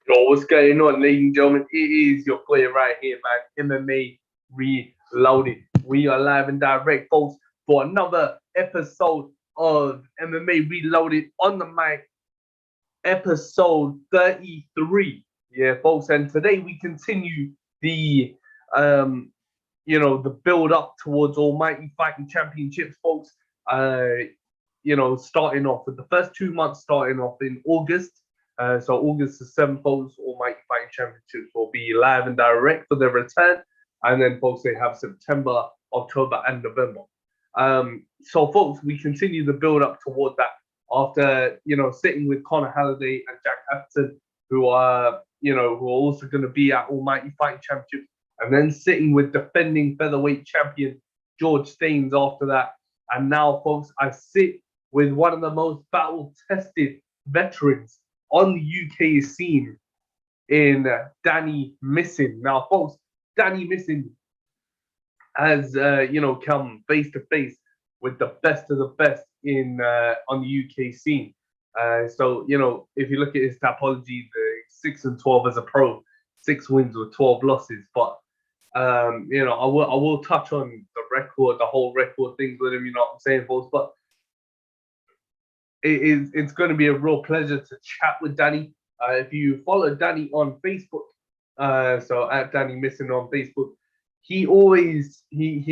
Yo, what's going on, ladies and gentlemen? It is your boy right here, man. MMA Reloaded. We are live and direct, folks, for another episode of MMA Reloaded on the mic, episode 33. Yeah, folks, and today we continue the the build up towards Almighty Fighting Championships, folks. Starting off with the first 2 months starting off in August. So August the 7th, folks, Almighty Fighting Championships will be live and direct for their return. And then, folks, they have September, October, and November. So, folks, we continue the build up toward that after, sitting with Conor Halliday and Jack Atherton, who are also going to be at Almighty Fighting Championships, and then sitting with defending featherweight champion George Staines after that. And now, folks, I sit with one of the most battle-tested veterans on the UK scene in Danny Missin. Now, folks, Danny Missin has, come face to face with the best of the best on the UK scene. So, if you look at his topology, the 6-12 as a pro, 6 wins with 12 losses. But, I will touch on the record, the whole record things with him, you know what I'm saying, folks. But it's going to be a real pleasure to chat with Danny. If you follow Danny on Facebook, so at Danny Missin on Facebook, he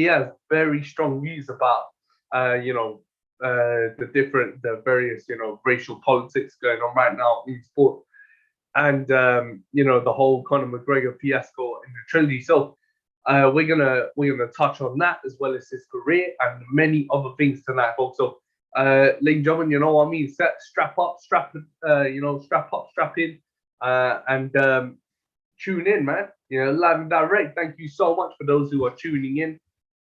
has very strong views about the various racial politics going on right now in sport, and the whole Conor McGregor fiasco in the trilogy. So we're gonna touch on that as well as his career and many other things tonight, folks. So ladies and gentlemen, you know what I mean? Strap up, strap in, and tune in, man. Live and direct. Thank you so much for those who are tuning in.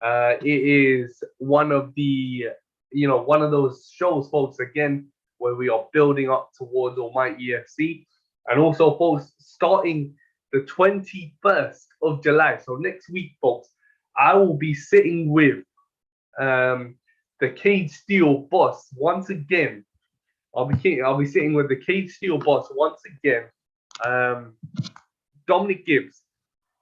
It is one of those shows, folks, again, where we are building up towards Almighty UFC. And also, folks, starting the 21st of July, so next week, folks, I will be sitting with the Cage Steel boss once again. I'll be sitting with the Cage Steel boss once again. Dominic Gibbs,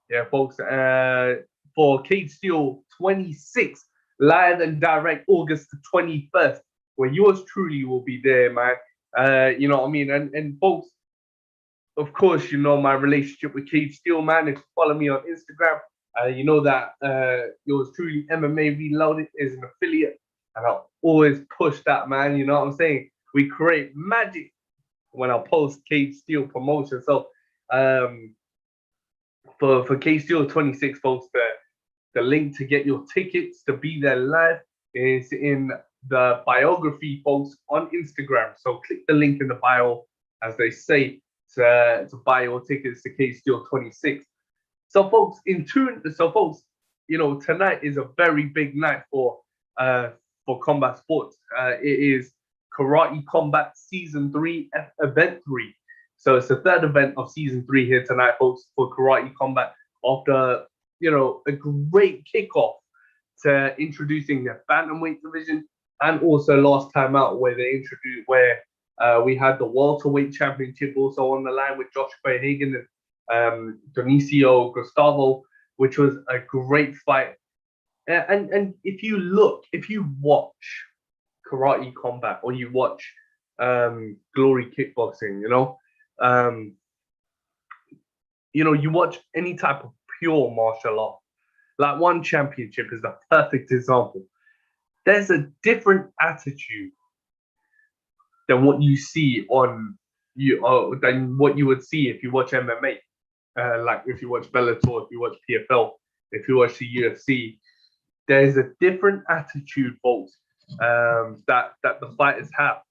yeah, folks. For Cage Steel 26, live and direct, August the 21st, where yours truly will be there, man. You know what I mean? And folks, of course, you know my relationship with Cage Steel, man. If you follow me on Instagram, you know that yours truly, MMA Reloaded, is an affiliate. And I'll always push that, man. You know what I'm saying? We create magic when I post Cage Steel promotion. So for Cage Steel 26, folks, the link to get your tickets to be there live is in the biography, folks, on Instagram. So click the link in the bio, as they say, to buy your tickets to Cage Steel 26. So folks, tonight is a very big night for combat sports. It is Karate Combat Season 3, Event 3. So it's the third event of Season 3 here tonight, folks, for Karate Combat, after, a great kickoff to introducing the bantamweight division, and also last time out where we had the welterweight championship also on the line with Joshua Hagan and Dionisio Gustavo, which was a great fight. And if you watch Karate Combat, or you watch Glory Kickboxing, you watch any type of pure martial art, like One Championship is the perfect example. There's a different attitude than what you see than what you would see if you watch MMA. Like if you watch Bellator, if you watch PFL, if you watch the UFC. There's a different attitude, folks, that the fighters have,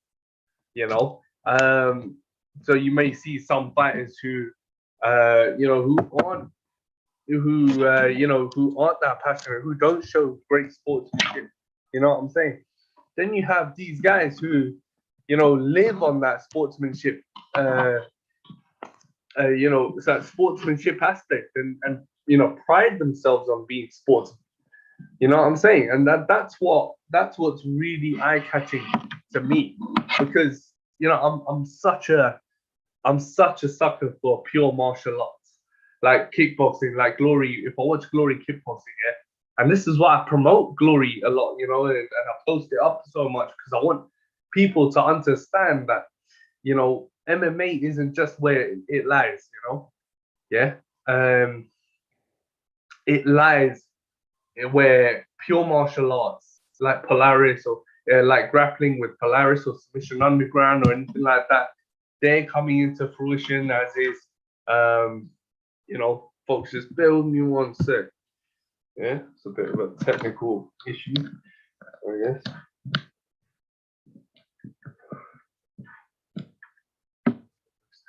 So you may see some fighters who aren't that passionate, who don't show great sportsmanship. You know what I'm saying? Then you have these guys who, live on that sportsmanship, that sportsmanship aspect, and pride themselves on being sportsmen. You know what I'm saying? And that's what's really eye-catching to me, because I'm such a I'm such a sucker for pure martial arts, like kickboxing, like Glory. If I watch Glory kickboxing, yeah, and this is why I promote Glory a lot, and I post it up so much because I want people to understand that, MMA isn't just where it lies, yeah. Um, it lies where pure martial arts, like Polaris or like grappling with Polaris or Submission Underground or anything like that, they're coming into fruition as is. Um, folks, just build me one sec. Yeah, it's a bit of a technical issue, I guess.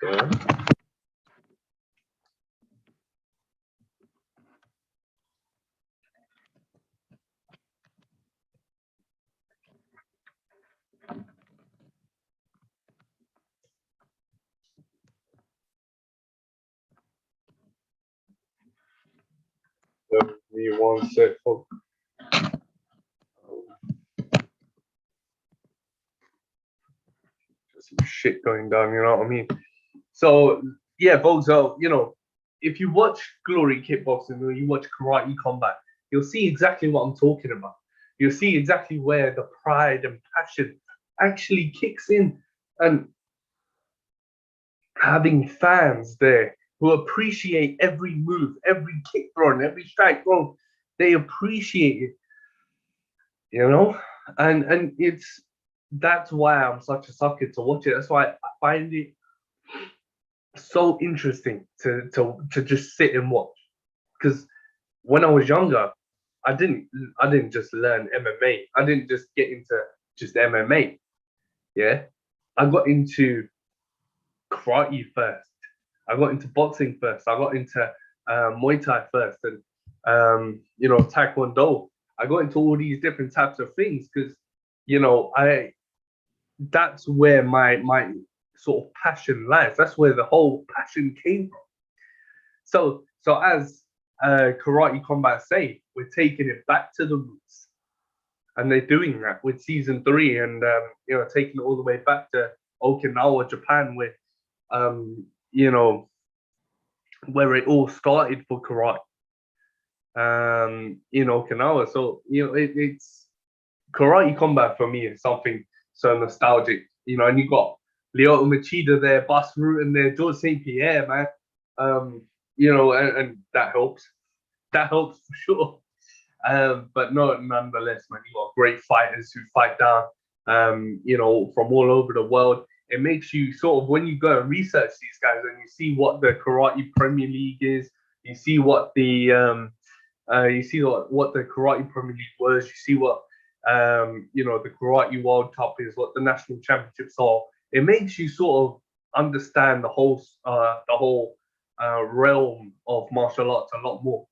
So, give me one sec, folks. Just some shit going down, you know what I mean? So yeah, folks. So if you watch Glory Kickboxing or you watch Karate Combat, you'll see exactly what I'm talking about. You'll see exactly where the pride and passion actually kicks in, and having fans there who appreciate every move, every kick thrown, every strike thrown. They appreciate it, and that's why I'm such a sucker to watch it. That's why I find it so interesting to just sit and watch. Because when I was younger, I didn't just learn MMA. I didn't just get into just MMA. Yeah, I got into karate first. I got into boxing first. I got into Muay Thai first, and Taekwondo. I got into all these different types of things because I that's where my sort of passion lies. That's where the whole passion came from. So as Karate Combat say, we're taking it back to the roots, and they're doing that with season 3, and taking it all the way back to Okinawa, Japan, um, you know, where it all started for karate, in Okinawa. So it's Karate Combat for me is something so nostalgic, and you got Lyoto Machida there, Bas Rutten there, George St. Pierre, man. And that helps. That helps for sure. But no, nonetheless, man, you got great fighters who fight down, from all over the world. It makes you sort of, when you go and research these guys and you see what the Karate Premier League is, you see what the Karate Premier League was, you see what the Karate World Cup is, what the national championships are. It makes you sort of understand the whole realm of martial arts a lot more.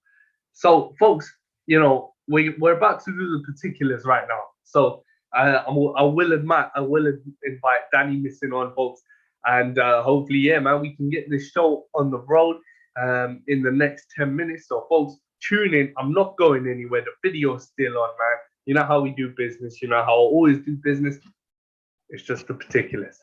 So, folks, we're about to do the particulars right now. So, I will invite Danny Missin on, folks, and hopefully, yeah, man, we can get this show on the road in the next 10 minutes. So, folks, tune in. I'm not going anywhere. The video's still on, man. You know how we do business. You know how I always do business. It's just the particulars.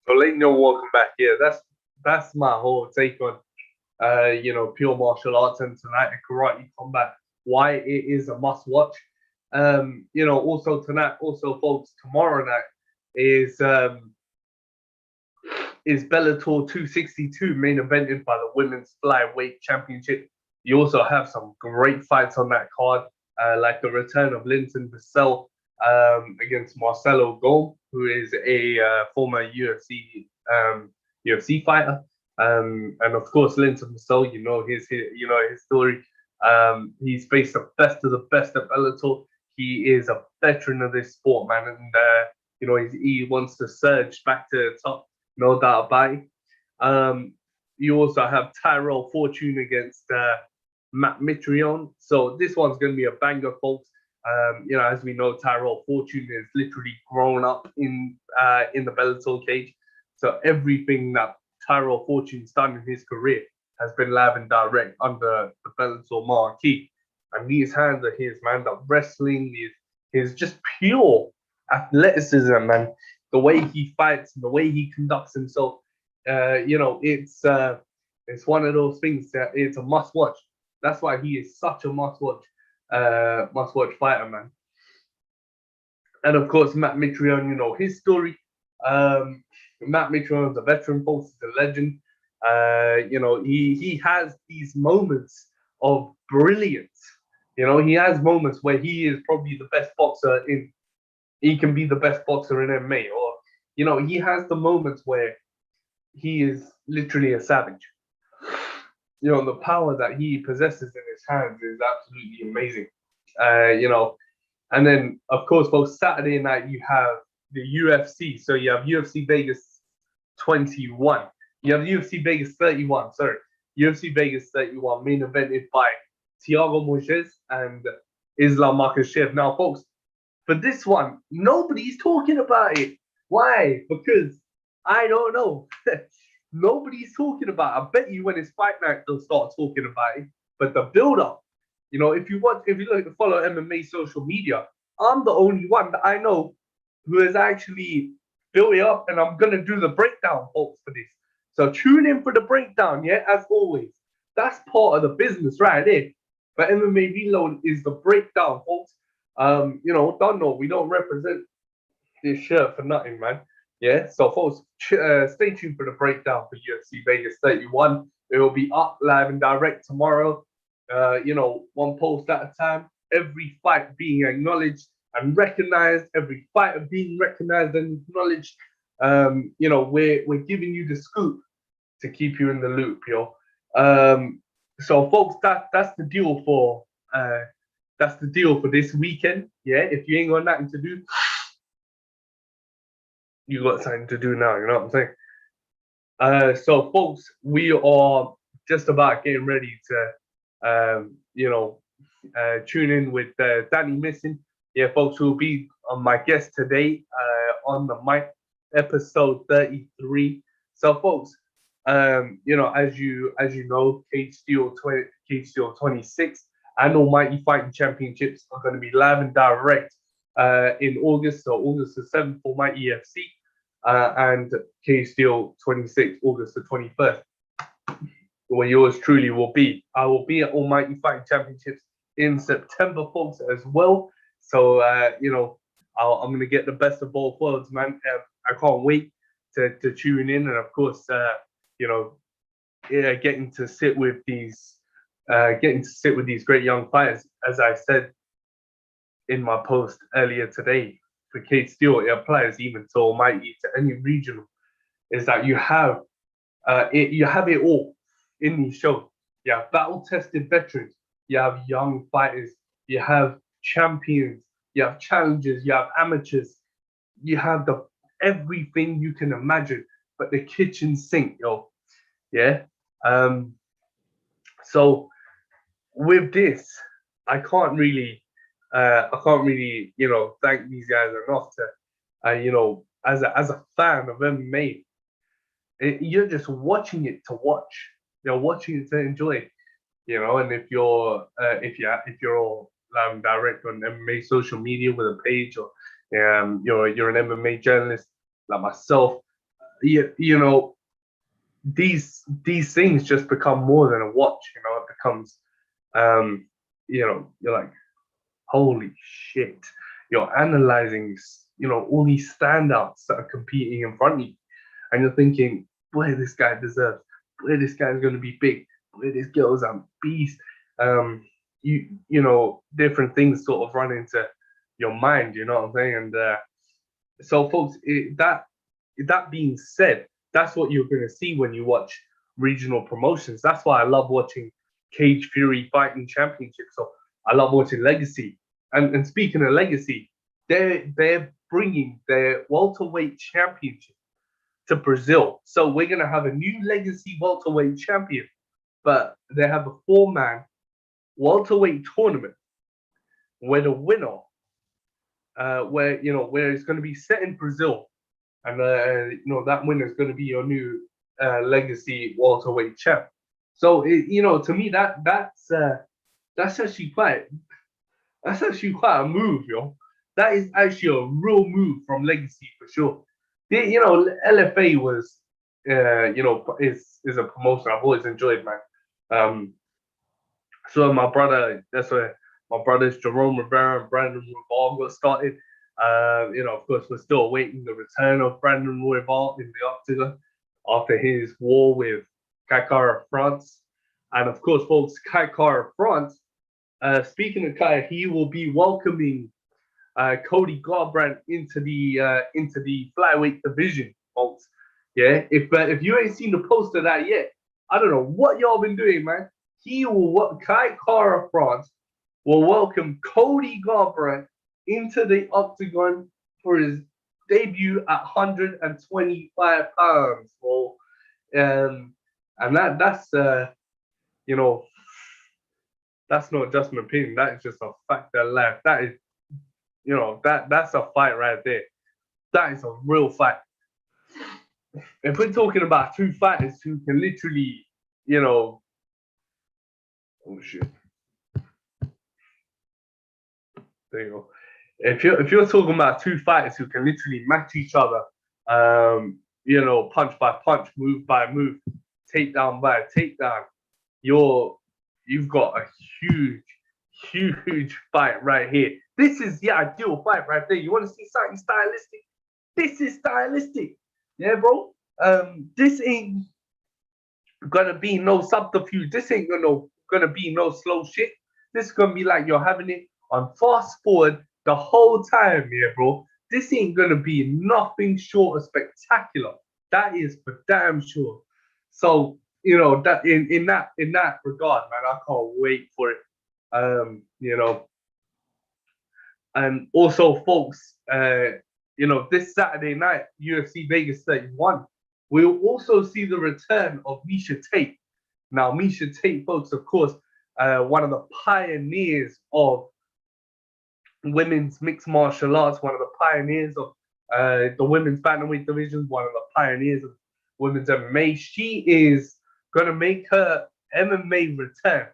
So Leighton, welcome back. Yeah, that's my whole take on pure martial arts and tonight karate combat. Why it is a must watch. Also tonight, also folks, tomorrow night is Bellator 262 main evented by the Women's Flyweight Championship. You also have some great fights on that card, like the return of Linton Vassell against Marcelo Gol, who is a former UFC fighter. And of course, Linton Vassell, his story. He's faced the best of the best at Bellator. He is a veteran of this sport, man, and he wants to surge back to the top, no doubt about it. You also have Tyrell Fortune against Matt Mitrione. So this one's going to be a banger, folks. As we know, Tyrell Fortune is literally grown up in the Bellator cage. So everything that Tyrell Fortune's done in his career has been live and direct under the Bellator marquee. And these hands are his, man. The wrestling is just pure athleticism, man. The way he fights, the way he conducts himself, it's one of those things that it's a must watch. That's why he is such a must watch fighter, man. And of course, Matt Mitrione, his story. Matt Mitrione is a veteran, folks, he's a legend. He has these moments of brilliance. He has moments where he is probably the best boxer he can be the best boxer in MMA, or he has the moments where he is literally a savage. The power that he possesses in his hands is absolutely amazing. And then of course, folks, Saturday night you have the UFC. So you have UFC Vegas 21. You have UFC Vegas 31. Sorry, UFC Vegas 31 main evented by Thiago Moises and Islam Makhachev. Now, folks, for this one, nobody's talking about it. Why? Because I don't know. Nobody's talking about it. I bet you when it's fight night, they'll start talking about it. But the build-up, if you look to follow MMA social media, I'm the only one that I know who has actually built it up, and I'm gonna do the breakdown, folks, for this. So tune in for the breakdown, yeah, as always. That's part of the business right there. But MMA Reload is the breakdown, folks. Don't know, we don't represent this shirt for nothing, man. Yeah, so folks, stay tuned for the breakdown for UFC Vegas 31. It will be up live and direct tomorrow. One post at a time. Every fight being acknowledged and recognized. Every fighter being recognized and acknowledged. We're giving you the scoop to keep you in the loop, yo. So folks, that's the deal for this weekend. Yeah, if you ain't got nothing to do, you got something to do now. You know what I'm saying? So folks, we are just about getting ready to, tune in with Danny Missin. Yeah, folks, who will be on my guest today on the mic, episode 33. So folks, as you know, Cage Steel 26 and Almighty Fighting Championships are going to be live and direct in August. So August the 7th for my EFC and Cage Steel 26, August the 21st, where yours truly will be. I will be at Almighty Fighting Championships in September, folks, as well. So, I'm going to get the best of both worlds, man. I can't wait to tune in. And of course, getting to sit with these great young fighters. As I said in my post earlier today, for Cage Steel, it applies even to Almighty, to any regional, is that you have it all in these shows. You have battle-tested veterans, you have young fighters, you have champions, you have challengers, you have amateurs, you have everything you can imagine, but the kitchen sink, yo. Yeah. So with this, I can't really, thank these guys enough to, as a fan of MMA, you're just watching it to watch. You're watching it to enjoy. And if you're all direct on MMA social media with a page, or you're an MMA journalist like myself, you know, these things just become more than a watch. You know, it becomes, you know, you're like, holy shit, you're analyzing, you know, all these standouts that are competing in front of you, and you're thinking, boy, this guy deserves, boy, this guy's going to be big, boy, this girl's a beast. You know, different things sort of run into your mind, you know what I'm saying? And so, folks, that being said, that's what you're going to see when you watch regional promotions. That's why I love watching Cage Fury Fighting Championship. So I love watching Legacy. And speaking of Legacy, they're bringing their welterweight championship to Brazil. So we're going to have a new Legacy welterweight champion, but they have a 4-man welterweight tournament where the winner, where it's going to be set in Brazil, and you know, that winner is going to be your new Legacy welterweight champ. So you know, to me, that's actually quite a move, yo. That is actually a real move from Legacy for sure. You know, LFA was, you know, is a promotion I've always enjoyed, man. So that's where my brothers Jerome Rivera and Brandon Royval got started. You know, of course, we're still awaiting the return of Brandon Royval in the octagon after his war with Kai Kara France. And of course, folks, Kai Kara France, speaking of Kai, he will be welcoming Cody Garbrandt into the flyweight division, folks. Yeah, if you ain't seen the post of that yet, I don't know what y'all been doing, man. Kai Kara France will welcome Cody Garbrandt into the octagon for his debut at 125 pounds. Well, and that's you know, that's not just an opinion. That is just a fact of life. That is, you know, that's a fight right there. That is a real fight. If we're talking about two fighters who can literally, you know, oh shit. There you go. If you're talking about two fighters who can literally match each other, you know, punch by punch, move by move, takedown by takedown, you've got a huge fight right here. This is the ideal fight right there. You want to see something stylistic? This is stylistic. Yeah, bro. This ain't gonna be no subterfuge. This ain't gonna be no slow shit. This is gonna be like you're having it on fast forward the whole time, yeah, bro. This ain't gonna be nothing short of spectacular. That is for damn sure. So, you know, that in that regard, man, I can't wait for it. You know, and also, folks, you know, this Saturday night, UFC Vegas 31, we'll also see the return of Miesha Tate. Now, Miesha Tate, folks, of course, one of the pioneers of women's mixed martial arts, one of the pioneers of the women's bantamweight division, one of the pioneers of women's MMA. She is going to make her MMA return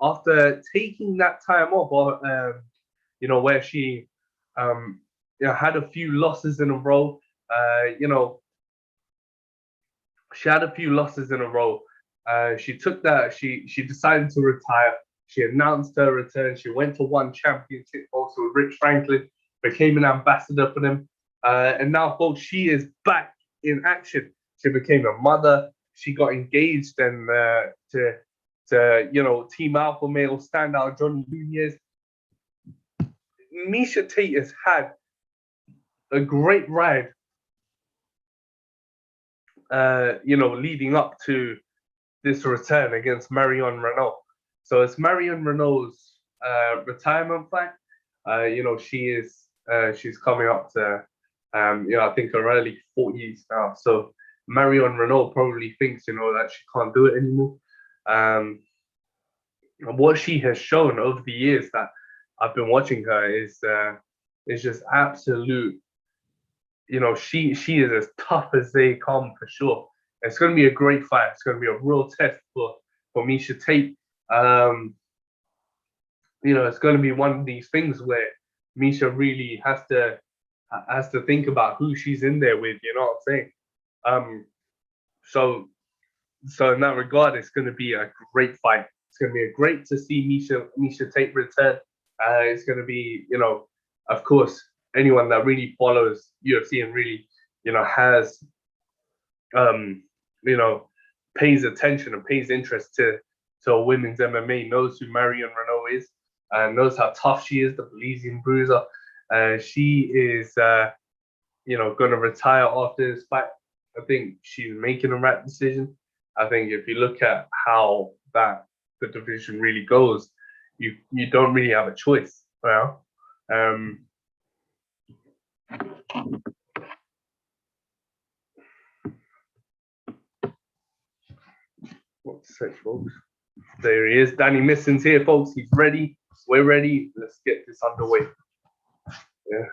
after taking that time off, you know, where she you know, had a few losses in a row. You know, she had a few losses in a row. She took that. She decided to retire. She announced her return. She went to one championship also with Rich Franklin, became an ambassador for them. And now, folks, she is back in action. She became a mother. She got engaged and to you know, Team Alpha Male standout Johnny Nunez. Miesha Tate has had a great ride, you know, leading up to this return against Marion Reneau. So it's Marion Reneau's retirement fight. You know, she's coming up to, you know, I think her early 40s now. So Marion Reneau probably thinks, you know, that she can't do it anymore. And what she has shown over the years that I've been watching her is just absolute. You know, she is as tough as they come for sure. It's going to be a great fight. It's going to be a real test for Miesha Tate. You know, it's going to be one of these things where Miesha really has to think about who she's in there with. You know what I'm saying? So in that regard, it's going to be a great fight. It's going to be great to see Miesha Tate return. It's going to be, of course, anyone that really follows UFC and really, has, pays attention and pays interest to women's MMA knows who Marion Reneau is and knows how tough she is, the Belizean bruiser. She is, going to retire after this fight. I think she's making the right decision. I think if you look at how the division really goes, you don't really have a choice. Well, what's the sec, folks? There he is. Danny Missin's here, folks. He's ready. We're ready. Let's get this underway. Yeah.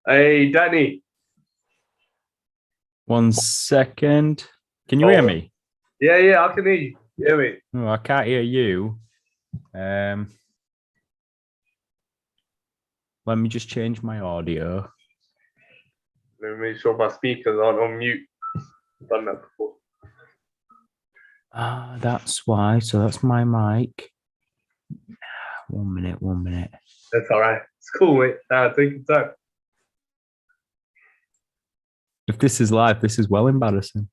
Hey, Danny. 1 second. Can you hear me? Yeah, I can hear you. Hear me? Oh, I can't hear you. Let me just change my audio. Let me make sure my speakers aren't on mute. I've done that before. That's why. So that's my mic. 1 minute. That's all right. It's cool, mate. Take your time. If this is live, this is well embarrassing.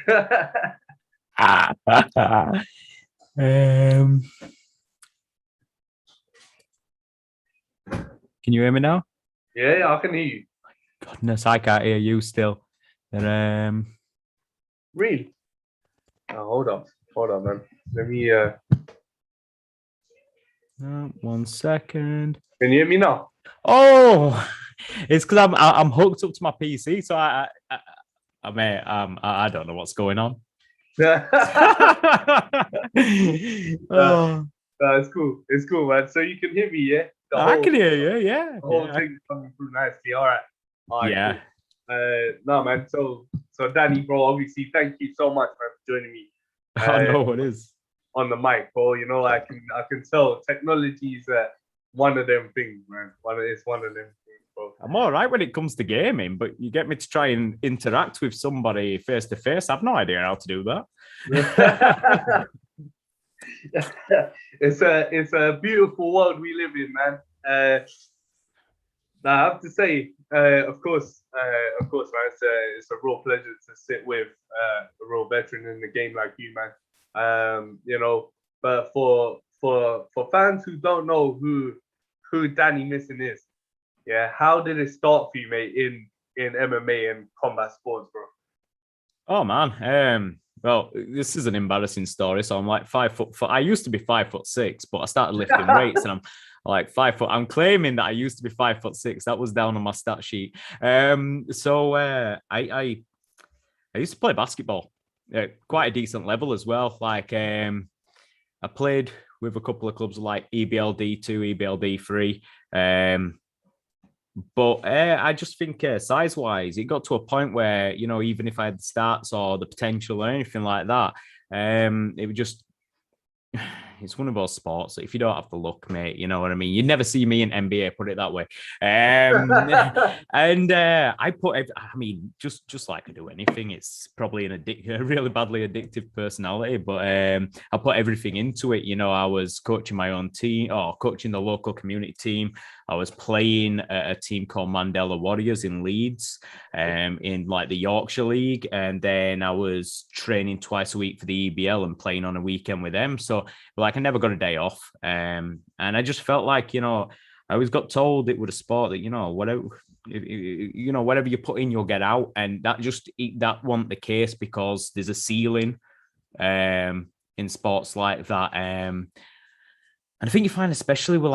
Can you hear me now? Yeah, I can hear you. Goodness, I can't hear you still. Really? Oh, hold on, man. Let me. 1 second. Can you hear me now? Oh, it's because I'm hooked up to my PC, so I don't know what's going on. Oh. It's cool. It's cool, man. So you can hear me, yeah? I can hear you, yeah. The whole thing is coming through nicely. All right. Yeah. Cool. No, man. So Danny, bro, obviously, thank you so much, man, for joining me. I know it is. On the mic, bro. I can tell technology is one of them things, man. It's one of them things, bro. I'm all right when it comes to gaming, but you get me to try and interact with somebody face to face. I've no idea how to do that. It's a beautiful world we live in, man. I have to say, of course, man, it's a real pleasure to sit with a real veteran in the game like you, man. But for fans who don't know who Danny Missin is, yeah, how did it start for you, mate, in MMA and combat sports, bro? Oh man, well, this is an embarrassing story. So I'm like 5 foot. I used to be 5'6", but I started lifting weights, and I'm like 5 foot. I'm claiming that I used to be 5'6". That was down on my stat sheet. I used to play basketball at quite a decent level as well. Like I played with a couple of clubs like EBLD2, EBLD3. But I just think size-wise, it got to a point where, even if I had the stats or the potential or anything like that, it would just... It's one of those sports that if you don't have the look, mate, you know what I mean? You'd never see me in NBA, put it that way. And I put... just like I do anything, it's probably a really badly addictive personality, but I put everything into it. I was coaching my own team, or coaching the local community team. I was playing a team called Mandela Warriors in Leeds, in like the Yorkshire League. And then I was training twice a week for the EBL and playing on a weekend with them. So like I never got a day off. And I just felt like, I always got told it was a sport that, whatever you put in, you'll get out. And that wasn't the case, because there's a ceiling in sports like that. And I think you find, especially with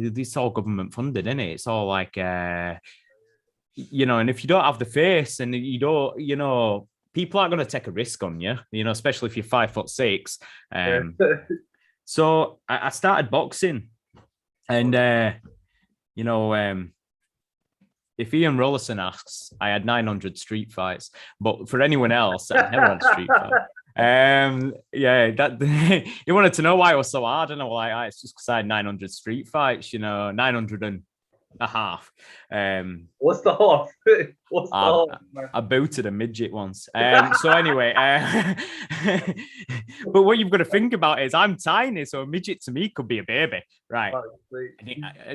it's all government funded, isn't it? It's all like, and if you don't have the face and you don't, people aren't going to take a risk on you, especially if you're 5'6". So I started boxing, and, if Ian Rollerson asks, I had 900 street fights, but for anyone else, I never had a street fight. Yeah, that he wanted to know why it was so hard, and I was like, it's just because I had 900 street fights, 900 and a half. What's the half? What's the I, half, man? I booted a midget once. So anyway, but what you've got to think about is I'm tiny, so a midget to me could be a baby, right?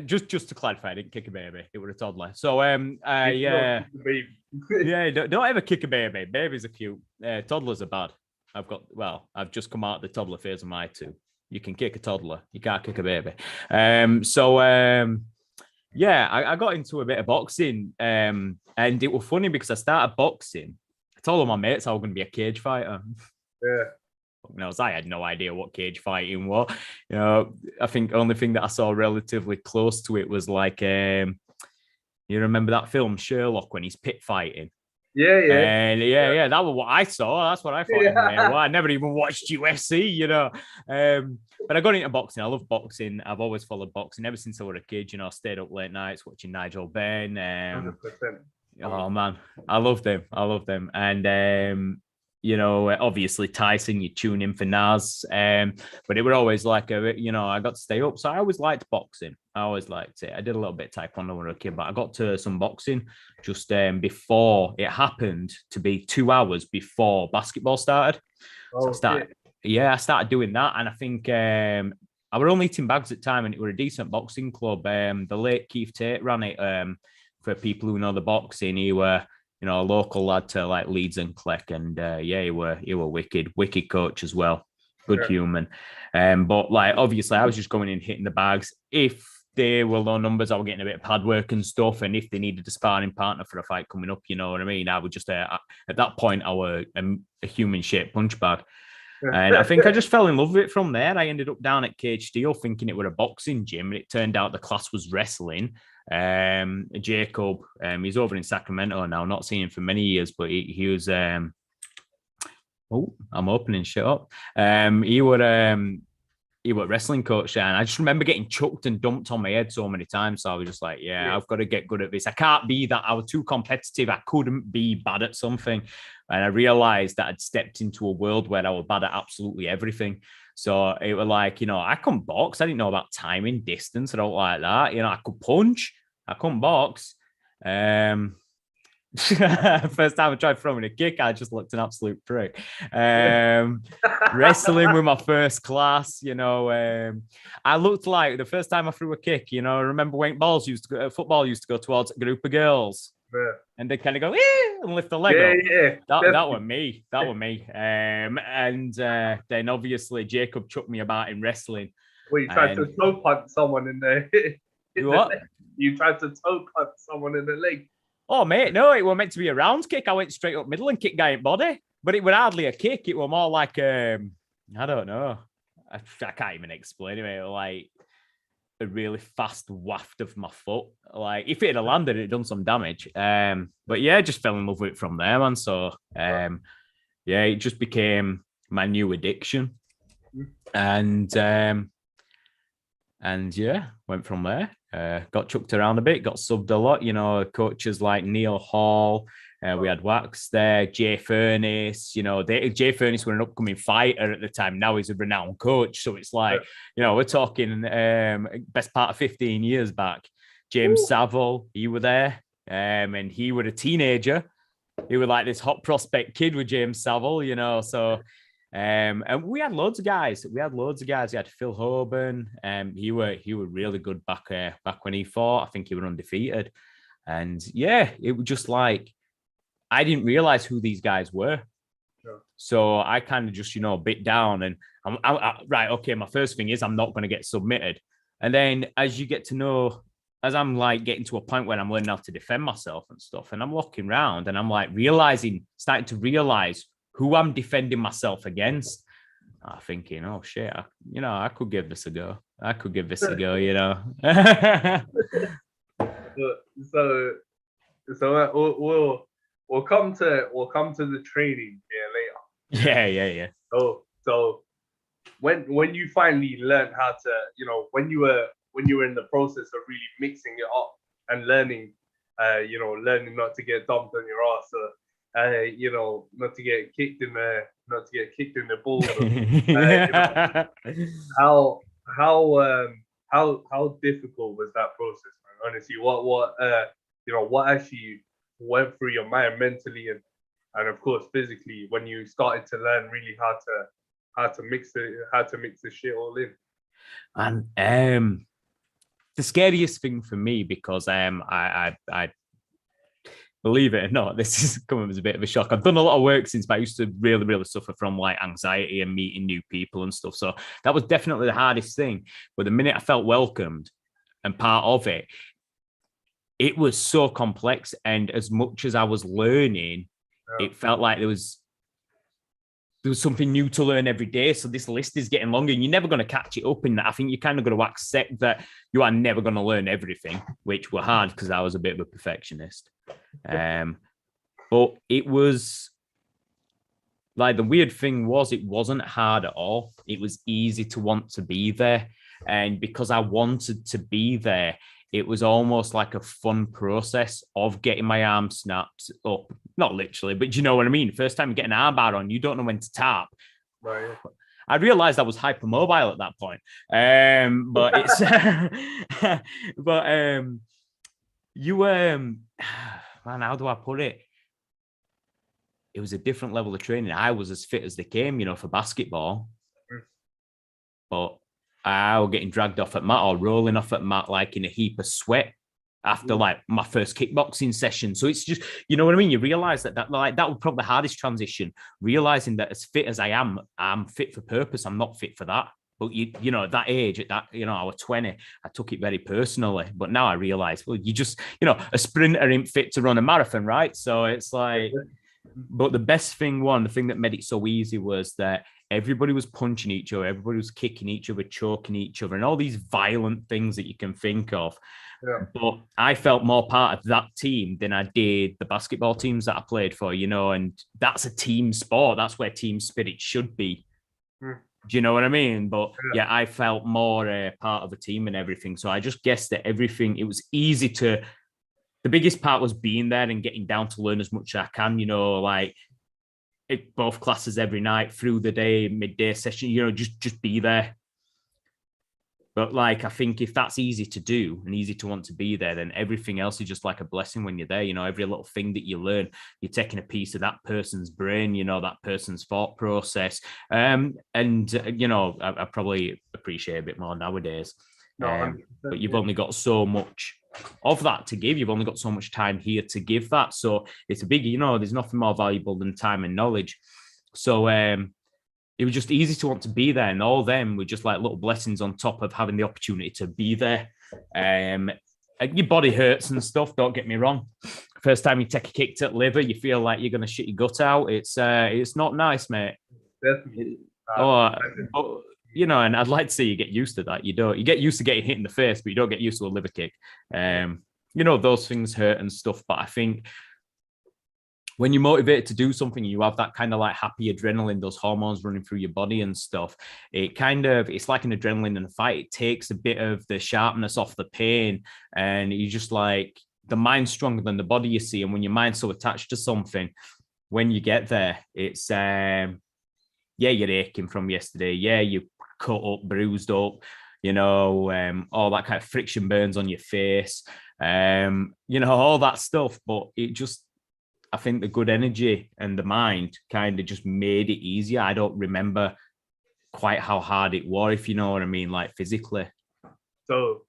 Just to clarify, I didn't kick a baby; it was a toddler. So yeah, yeah, don't ever kick a baby. Babies are cute. Toddlers are bad. I've just come out of the toddler phase of my two. You can kick a toddler, you can't kick a baby. Yeah, I got into a bit of boxing, and it was funny because I started boxing. I told all my mates I was going to be a cage fighter. Yeah. I had no idea what cage fighting was. I think the only thing that I saw relatively close to it was like, you remember that film Sherlock when he's pit fighting? Yeah. Yeah. That was what I saw. That's what I thought. Yeah. Well, I never even watched UFC, But I got into boxing. I love boxing. I've always followed boxing ever since I was a kid. I stayed up late nights watching Nigel Benn. 100%. Oh man, I love them. And obviously Tyson, you tune in for Nas. But it were always like I got to stay up. So I always liked boxing. I always liked it. I did a little bit of taekwondo when I was a kid, but I got to some boxing just before it happened to be 2 hours before basketball started. So I started doing that, and I think I were only eating bags at the time, and it were a decent boxing club. The late Keith Tate ran it. For people who know the boxing, he were a local lad to like Leeds and Cleck, and he were wicked coach as well, good human. But like obviously, I was just going in hitting the bags. If they were low numbers, I was getting a bit of pad work and stuff, and if they needed a sparring partner for a fight coming up, you know what I mean. I would just at that point I were a human shaped punch bag. And I think I just fell in love with it from there. I ended up down at Cage Steel thinking it were a boxing gym, and it turned out the class was wrestling. Jacob, he's over in Sacramento now, not seen him for many years, but he was I'm opening shit up. He was wrestling coach there, and I just remember getting chucked and dumped on my head so many times. So I was just like, I've got to get good at this. I can't be that. I was too competitive. I couldn't be bad at something. And I realized that I'd stepped into a world where I was bad at absolutely everything. So it was like, I couldn't box. I didn't know about timing, distance. I don't like that. I could punch. I couldn't box. First time I tried throwing a kick, I just looked an absolute prick. Wrestling with my first class, I looked like the first time I threw a kick, I remember when football used to go towards a group of girls. Yeah. And they kind of go and lift the leg up. That was me. And then obviously Jacob chucked me about in wrestling. Well, you tried to toe punch someone in the what? You tried to toe punch someone in the leg. Oh mate, no, it was meant to be a round kick. I went straight up middle and kicked guy in body, but it was hardly a kick. It was more like I don't know. I can't even explain it. It was like a really fast waft of my foot. Like if it had landed, it'd done some damage. But yeah, just fell in love with it from there, man. So it just became my new addiction. And yeah, went from there. Got chucked around a bit, got subbed a lot. Coaches like Neil Hall. We had Wax there, Jay Furnace. Jay Furnace was an upcoming fighter at the time. Now he's a renowned coach. So it's like, we're talking best part of 15 years back. James Saville, he were there. And he was a teenager. He was like this hot prospect kid with James Saville, so... and we had loads of guys. We had Phil Hoban. He were really good back when he fought. I think he was undefeated. And yeah, it was just like I didn't realize who these guys were. Sure. So I kind of just bit down and I right. Okay, my first thing is I'm not going to get submitted. And then as you get to know, as I'm like getting to a point where I'm learning how to defend myself and stuff, and I'm looking around and I'm like starting to realize who I'm defending myself against. I'm thinking, oh shit, I could give this a go. So we'll come to the training later. Yeah. So when you finally learned how to, when you were in the process of really mixing it up and learning not to get dumped on your ass. Not to get kicked in not to get kicked in the balls. How difficult was that process, man? Honestly, what actually went through your mind mentally and of course physically when you started to learn really how to mix the shit all in. And the scariest thing for me, because I believe it or not, this is coming as a bit of a shock. I've done a lot of work since, but I used to really, really suffer from like anxiety and meeting new people and stuff. So that was definitely the hardest thing. But the minute I felt welcomed and part of it, it was so complex. And as much as I was learning, it felt like there was something new to learn every day. So this list is getting longer and you're never going to catch it up in that. I think you kind of got to accept that you are never going to learn everything, which were hard because I was a bit of a perfectionist. But it was like, the weird thing was, it wasn't hard at all. It was easy to want to be there. And because I wanted to be there, it was almost like a fun process of getting my arm snapped up. Not literally, but you know what I mean? First time you get an arm bar on, you don't know when to tap. Right. I realized I was hypermobile at that point. But it's man, how do I put it? It was a different level of training. I was as fit as they came, for basketball. But I was getting dragged off at mat or rolling off at mat like in a heap of sweat after like my first kickboxing session. So it's just, you know what I mean? You realize that was probably the hardest transition, realizing that as fit as I am, I'm fit for purpose. I'm not fit for that. But you know, at that age, I was 20, I took it very personally. But now I realize, well, you just, a sprinter ain't fit to run a marathon, right? So it's like, but the best thing, the thing that made it so easy was that everybody was punching each other, everybody was kicking each other, choking each other, and all these violent things that you can think of. Yeah. But I felt more part of that team than I did the basketball teams that I played for, and that's a team sport. That's where team spirit should be. Do you know what I mean? But yeah, I felt more part of a team and everything. So I just guessed that everything, it was easy to, the biggest part was being there and getting down to learn as much as I can, like both classes every night, through the day, midday session, just be there. But like, I think if that's easy to do and easy to want to be there, then everything else is just like a blessing when you're there. Every little thing that you learn, you're taking a piece of that person's brain, that person's thought process. I probably appreciate a bit more nowadays. But you've only got so much of that to give. You've only got so much time here to give that. So it's a big, there's nothing more valuable than time and knowledge. So it was just easy to want to be there. And all of them were just like little blessings on top of having the opportunity to be there. Your body hurts and stuff, don't get me wrong. First time you take a kick to the liver, you feel like you're going to shit your gut out. It's not nice, mate. Definitely. And I'd like to see you get used to that. You get used to getting hit in the face, but you don't get used to a liver kick. Those things hurt and stuff. But I think when you're motivated to do something, you have that kind of like happy adrenaline, those hormones running through your body and stuff. It's like an adrenaline in a fight. It takes a bit of the sharpness off the pain, and you just like, the mind's stronger than the body, you see. And when your mind's so attached to something, when you get there, it's you're aching from yesterday. Yeah, you cut up, bruised up, all that kind of friction burns on your face, all that stuff. But I think the good energy and the mind kind of just made it easier. I don't remember quite how hard it was, if you know what I mean, like physically. So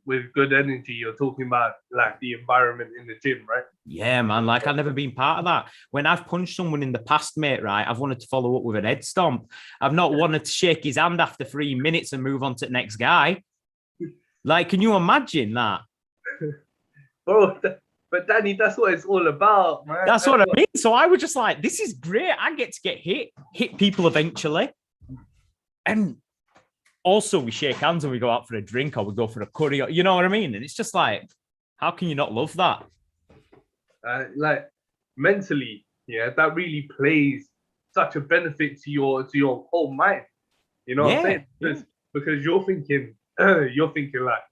with good energy, you're talking about like the environment in the gym, right? Yeah, man. Like, I've never been part of that. When I've punched someone in the past, mate, right, I've wanted to follow up with an head stomp. I've not wanted to shake his hand after 3 minutes and move on to the next guy. Like, can you imagine that? Bro, but Danny, that's what it's all about, man. That's what I mean. So I was just like, this is great. I get to get hit people eventually. And also we shake hands and we go out for a drink or we go for a curry. You know what I mean? And it's just like, how can you not love that? Like mentally, that really plays such a benefit to your whole mind. You know what I'm saying? Because you're thinking like,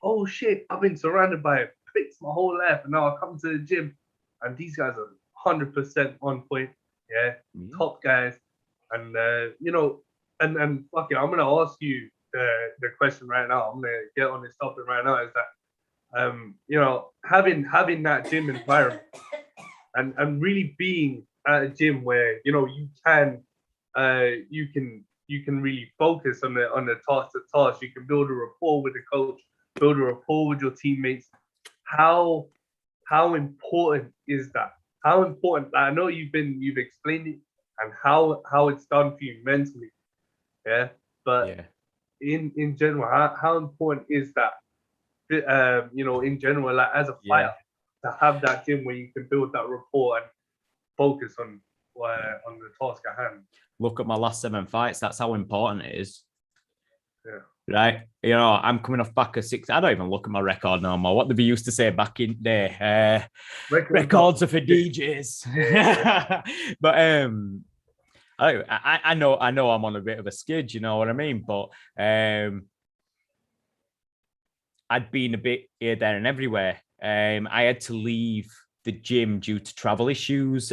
oh shit, I've been surrounded by pricks my whole life, and now I come to the gym, and these guys are 100% on point. yeah, top guys, and you know, and fuck it, I'm gonna ask you the question right now. I'm gonna get on this topic right now. Is that you know, having that gym environment and really being at a gym where you know you can really focus on the task to task. You can build a rapport with the coach, build a rapport with your teammates. How how important is that? How important? I know you've explained it and how it's done for you mentally, yeah. But Yeah. in general, how important is that? You know, in general, like as a Yeah. fighter, to have that gym where you can build that rapport and focus on the task at hand. Look at my last 7 fights. That's how important it is. Yeah. Right. You know, I'm coming off back of 6. I don't even look at my record no more. What did we used to say back in there? Records are for DJs. But I know I'm on a bit of a skid, you know what I mean? But I'd been a bit here, there, and everywhere. I had to leave the gym due to travel issues.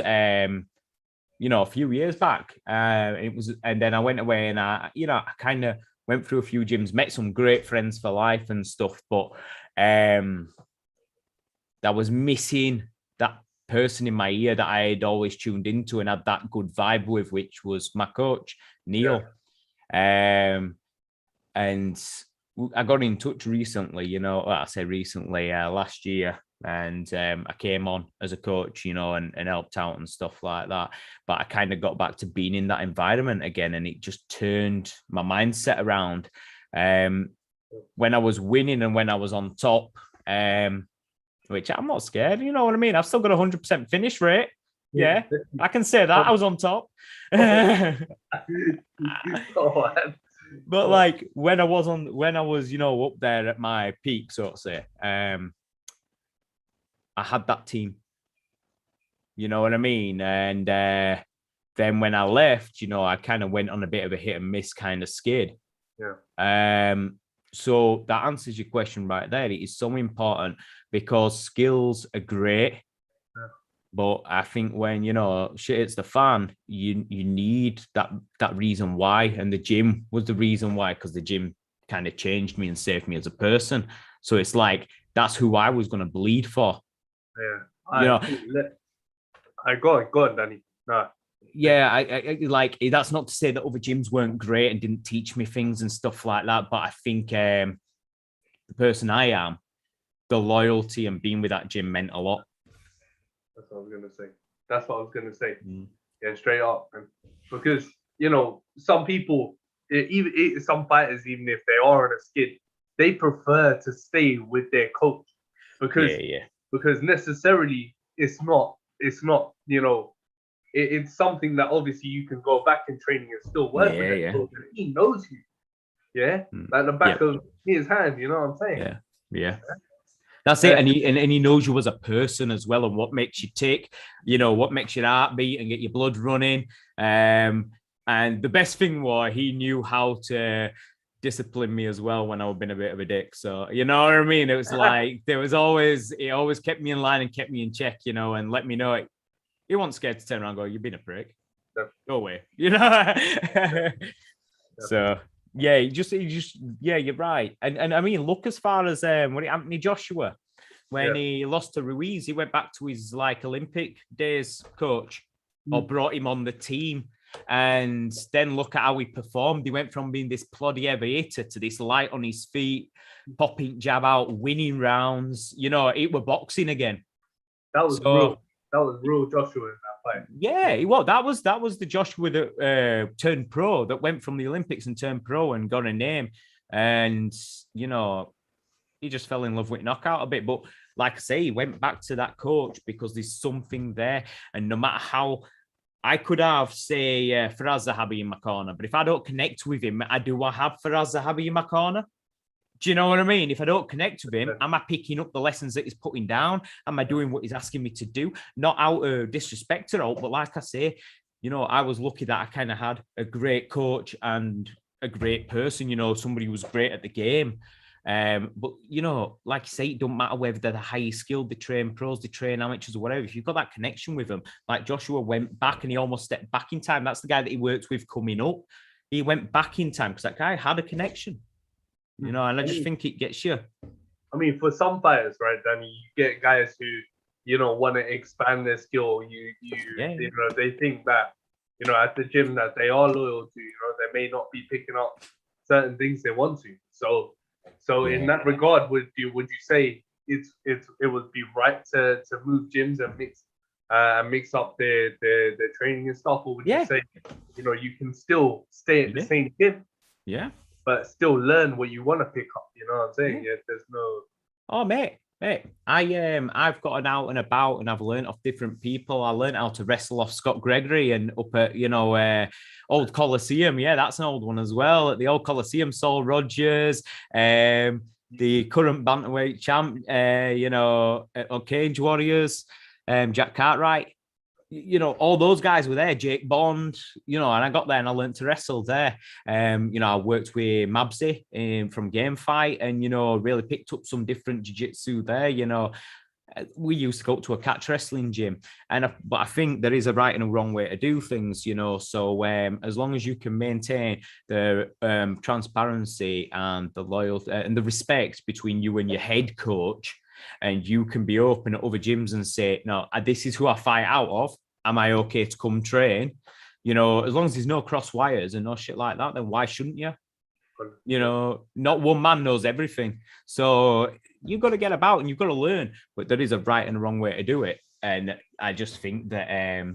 You know, a few years back. And then I went away and I kind of went through a few gyms, met some great friends for life and stuff. But that was missing that person in my ear that I had always tuned into and had that good vibe with, which was my coach, Neil. Yeah. And I got in touch recently, you know, I say recently, last year. And I came on as a coach, you know, and helped out and stuff like that. But I kind of got back to being in that environment again, and it just turned my mindset around. When I was winning and when I was on top, which I'm not scared, you know what I mean? I've still got a 100% finish rate. Yeah, I can say that I was on top. But like when I was, you know, up there at my peak, so to say, I had that team, you know what I mean? And then when I left, you know, I kind of went on a bit of a hit and miss kind of skid. Yeah. So that answers your question right there. It is so important because skills are great. Yeah. But I think when, you know, shit hits the fan, you need that reason why. And the gym was the reason why, because the gym kind of changed me and saved me as a person. So it's like, that's who I was going to bleed for. Yeah, you know, I go on, Danny. Nah. Yeah, I like that's not to say that other gyms weren't great and didn't teach me things and stuff like that, but I think the person I am, the loyalty and being with that gym meant a lot. That's what I was gonna say. Yeah, straight up, man. Because you know, some people, even some fighters, even if they are on a skid, they prefer to stay with their coach because necessarily it's not, you know, it's something that obviously you can go back in training and still work with that coach, and he knows you. Yeah, like the back of his hand, you know what I'm saying? Yeah. That's it. And he knows you as a person as well, and what makes you tick, you know, what makes your heart beat and get your blood running. And the best thing was he knew how to discipline me as well when I was been a bit of a dick. So, you know what I mean? It was like, he always kept me in line and kept me in check, you know, and let me know it. He wasn't scared to turn around and go, you've been a prick. Go away. You know? So yeah, you're right. And I mean, look, as far as when Anthony Joshua, when he lost to Ruiz, he went back to his like Olympic days coach or brought him on the team. And then look at how he performed. He went from being this ploddy heavy hitter to this light on his feet, popping jab out, winning rounds. You know, it were boxing again. That was real Joshua in that fight. Yeah, that was the Joshua that turned pro, that went from the Olympics and turned pro and got a name. And you know, he just fell in love with knockout a bit. But like I say, he went back to that coach because there's something there. And no matter how I could have, say, Faraz Zahabi in my corner, but if I don't connect with him, I have Faraz Zahabi in my corner. Do you know what I mean? If I don't connect with him, am I picking up the lessons that he's putting down? Am I doing what he's asking me to do? Not out of disrespect at all, but like I say, you know, I was lucky that I kind of had a great coach and a great person, you know, somebody who was great at the game. But like you say, it don't matter whether they're the highest skilled, they train pros, they train amateurs or whatever. If you've got that connection with them, like Joshua went back and he almost stepped back in time. That's the guy that he worked with coming up. He went back in time because that guy had a connection, and I just think it gets you. I mean, for some fighters, right, Danny, you get guys who, want to expand their skill. They think that, at the gym that they are loyal to, they may not be picking up certain things they want to. So in that regard, would you say it would be right to move gyms and mix up their training and stuff, or would you say, you can still stay at the same gym, but still learn what you want to pick up? You know what I'm saying? Yeah, there's no. Oh, mate, I've gotten out and about, and I've learned off different people. I learned how to wrestle off Scott Gregory and up at Old Coliseum. Yeah, that's an old one as well. At the Old Coliseum, Saul Rogers, the current bantamweight champ, on Cage Warriors, Jack Cartwright. All those guys were there, Jake Bond, and I got there and I learned to wrestle there. I worked with Mabsy from Game Fight and, really picked up some different jiu-jitsu there. We used to go to a catch wrestling gym, but I think there is a right and a wrong way to do things, so as long as you can maintain the transparency and the loyalty and the respect between you and your head coach, and you can be open at other gyms and say, no, this is who I fight out of. Am I okay to come train? As long as there's no cross wires and no shit like that, then why shouldn't you? Not one man knows everything. So you've got to get about and you've got to learn, but there is a right and a wrong way to do it. And I just think that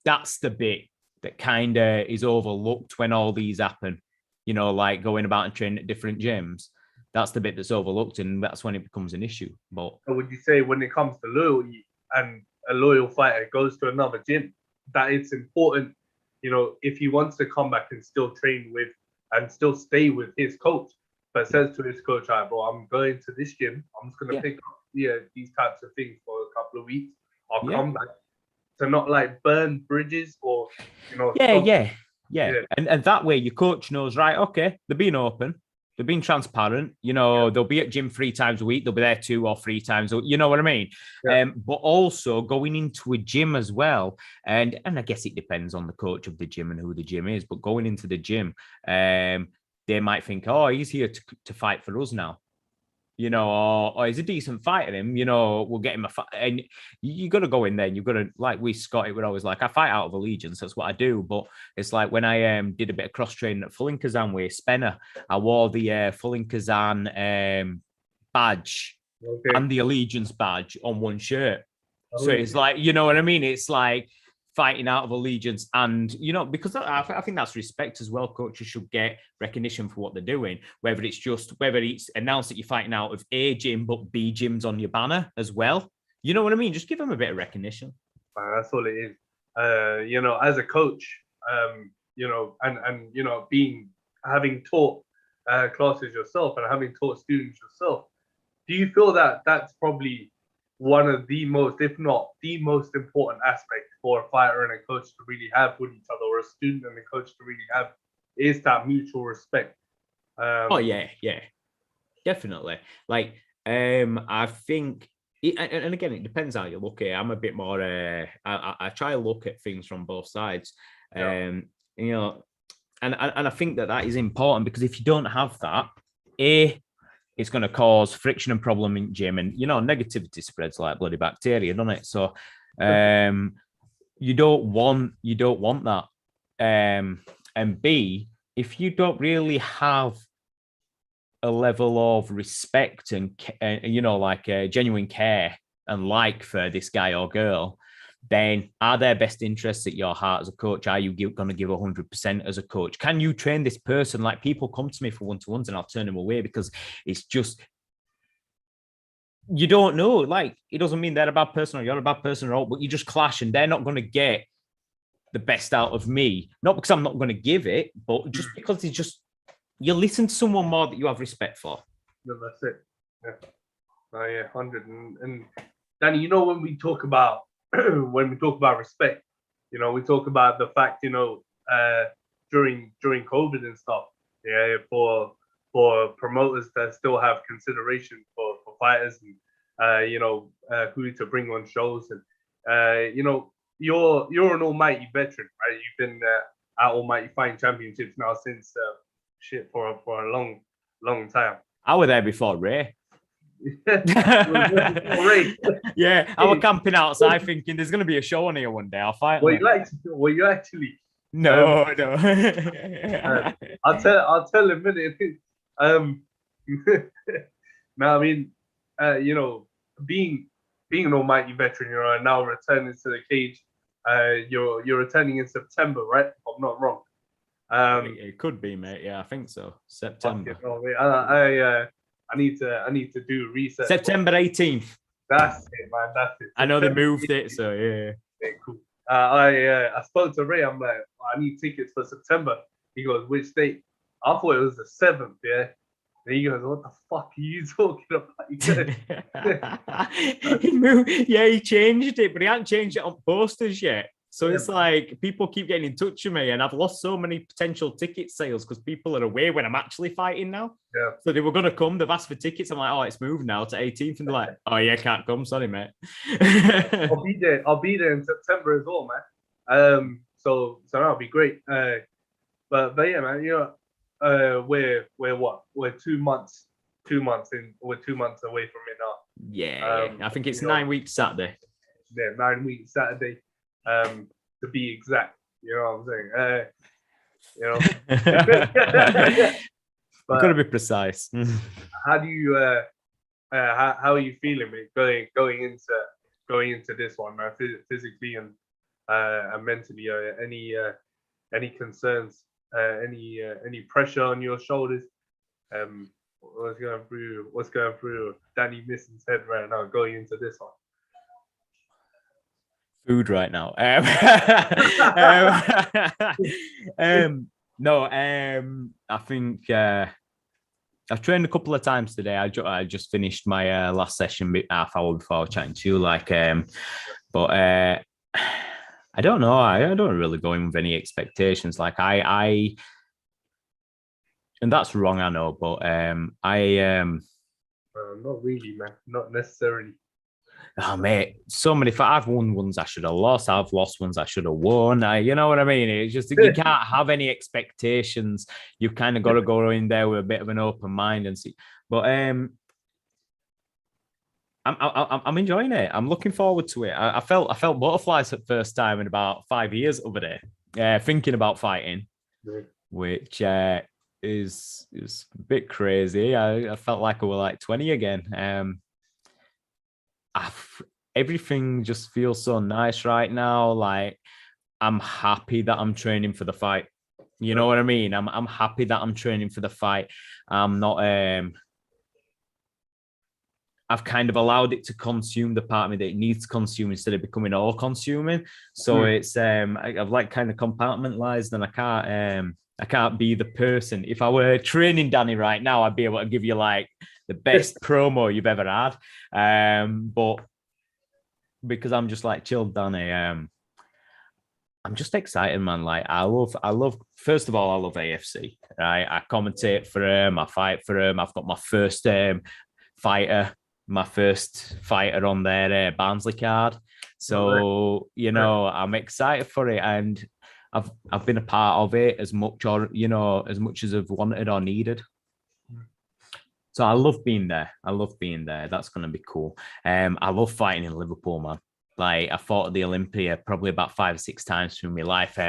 that's the bit that kind of is overlooked when all these happen, like going about and training at different gyms. That's the bit that's overlooked, and that's when it becomes an issue. But would you say when it comes to loyalty and a loyal fighter goes to another gym, that it's important, if he wants to come back and still train with and still stay with his coach, but says to his coach, all right, bro, I'm going to this gym. I'm just going to pick up these types of things for a couple of weeks. I'll come back, to not like burn bridges or, Yeah. And that way your coach knows, right, okay, they're being open. They're being transparent, they'll be at gym 3 times a week. They'll be there 2 or 3 times. You know what I mean? Yeah. But also going into a gym as well. And I guess it depends on the coach of the gym and who the gym is, but going into the gym, they might think, oh, he's here to fight for us now. Or he's a decent fighter. We'll get him a fight. And you got to go in there and you've got to, like we Scotty, we're always like, I fight out of allegiance. That's what I do. But it's like when I did a bit of cross training at Fulling Kazan with Spenner, I wore the Fulling Kazan badge and the allegiance badge on one shirt. So it's like, you know what I mean? It's like fighting out of allegiance, and because I think that's respect as well. Coaches should get recognition for what they're doing, whether it's announced that you're fighting out of A gym but B gyms on your banner as well. You know what I mean? Just give them a bit of recognition. That's all it is. As a coach, and having taught classes yourself and having taught students yourself, do you feel that that's probably one of the most, if not the most important aspect for a fighter and a coach to really have with each other, or a student and a coach to really have, is that mutual respect? Definitely. Like, I think, and again, it depends how you look at it. I'm a bit more, I try to look at things from both sides. And I think that is important, because if you don't have that, it's going to cause friction and problem in gym, and negativity spreads like bloody bacteria, doesn't it? So you don't want that. And B, if you don't really have a level of respect and genuine care and like for this guy or girl, then are their best interests at your heart as a coach? Are you going to give 100% as a coach? Can you train this person? Like, people come to me for one-to-ones and I'll turn them away because it's just, you don't know. Like, it doesn't mean they're a bad person or you're a bad person at all, but you just clash and they're not going to get the best out of me. Not because I'm not going to give it, but just because you listen to someone more that you have respect for. No, that's it. Yeah. 100. And Danny, when we talk about respect, we talk about the fact, during COVID and stuff, for for promoters to still have consideration for fighters and who to bring on shows. And you're an almighty veteran, right? You've been at Almighty Fighting Championships now since for a long time. I was there before Ray. Ray. Yeah, I was camping outside thinking there's going to be a show on here one day. I'll fight. Were you actually? No. I'll tell him in a minute. No, I mean, being an almighty veteran, and now returning to the cage. You're returning in September, right? If I'm not wrong. It could be, mate. Yeah, I think so. September. I need to do research. September 18th. That's it, man. That's it. I know they moved it, so yeah. Okay, cool. I spoke to Ray. I'm like, I need tickets for September. He goes, which date? I thought it was the 7th. Yeah. And he goes, what the fuck are you talking about? He moved. Yeah, he changed it, but he hasn't changed it on posters yet. So it's like people keep getting in touch with me, and I've lost so many potential ticket sales because people are away when I'm actually fighting now. Yeah. So they were going to come. They've asked for tickets. I'm like, oh, it's moved now to 18th. And they're like, oh, yeah, can't come. Sorry, mate. I'll be there. I'll be there in September as well, man. So that'll be great. But yeah, man, we're what? We're 2 months. 2 months in. We're 2 months away from it now. Yeah, I think it's 9 weeks Saturday. Yeah, 9 weeks Saturday. To be exact, you know what I'm saying? But got to be precise. How do you how are you feeling, mate, going into this one, man, physically and mentally? Any concerns? Any pressure on your shoulders? What's going through Danny Missin's head right now going into this one? Food right now. I think I've trained a couple of times today. I just finished my last session half hour before I was chatting to you. But I don't know. I don't really go in with any expectations. Like I and that's wrong, I know. But not really, man. Not necessarily. Oh, mate, so many. I've won ones I should have lost. I've lost ones I should have won. You know what I mean? It's just you can't have any expectations. You've kind of got to go in there with a bit of an open mind and see. But I'm enjoying it. I'm looking forward to it. I felt butterflies at first time in about 5 years over there, thinking about fighting, which is a bit crazy. I felt like I was like 20 again. Everything just feels so nice right now. Like I'm happy that I'm training for the fight. You know what I mean? I'm happy that I'm training for the fight. I'm not. I've kind of allowed it to consume the part of me that it needs to consume instead of becoming all consuming. So it's I've like kind of compartmentalized, and I can't be the person. If I were training Danny right now, I'd be able to give you like the best promo you've ever had. But because I'm just like chilled, Danny, I'm just excited, man. Like I love. First of all, I love AFC. Right, I commentate for him. I fight for him. I've got my first fighter on their Barnsley card. So I'm excited for it, and I've been a part of it as much as I've wanted or needed. So I love being there. That's going to be cool. I love fighting in Liverpool, man. Like I fought at the Olympia probably about 5 or 6 times through my life.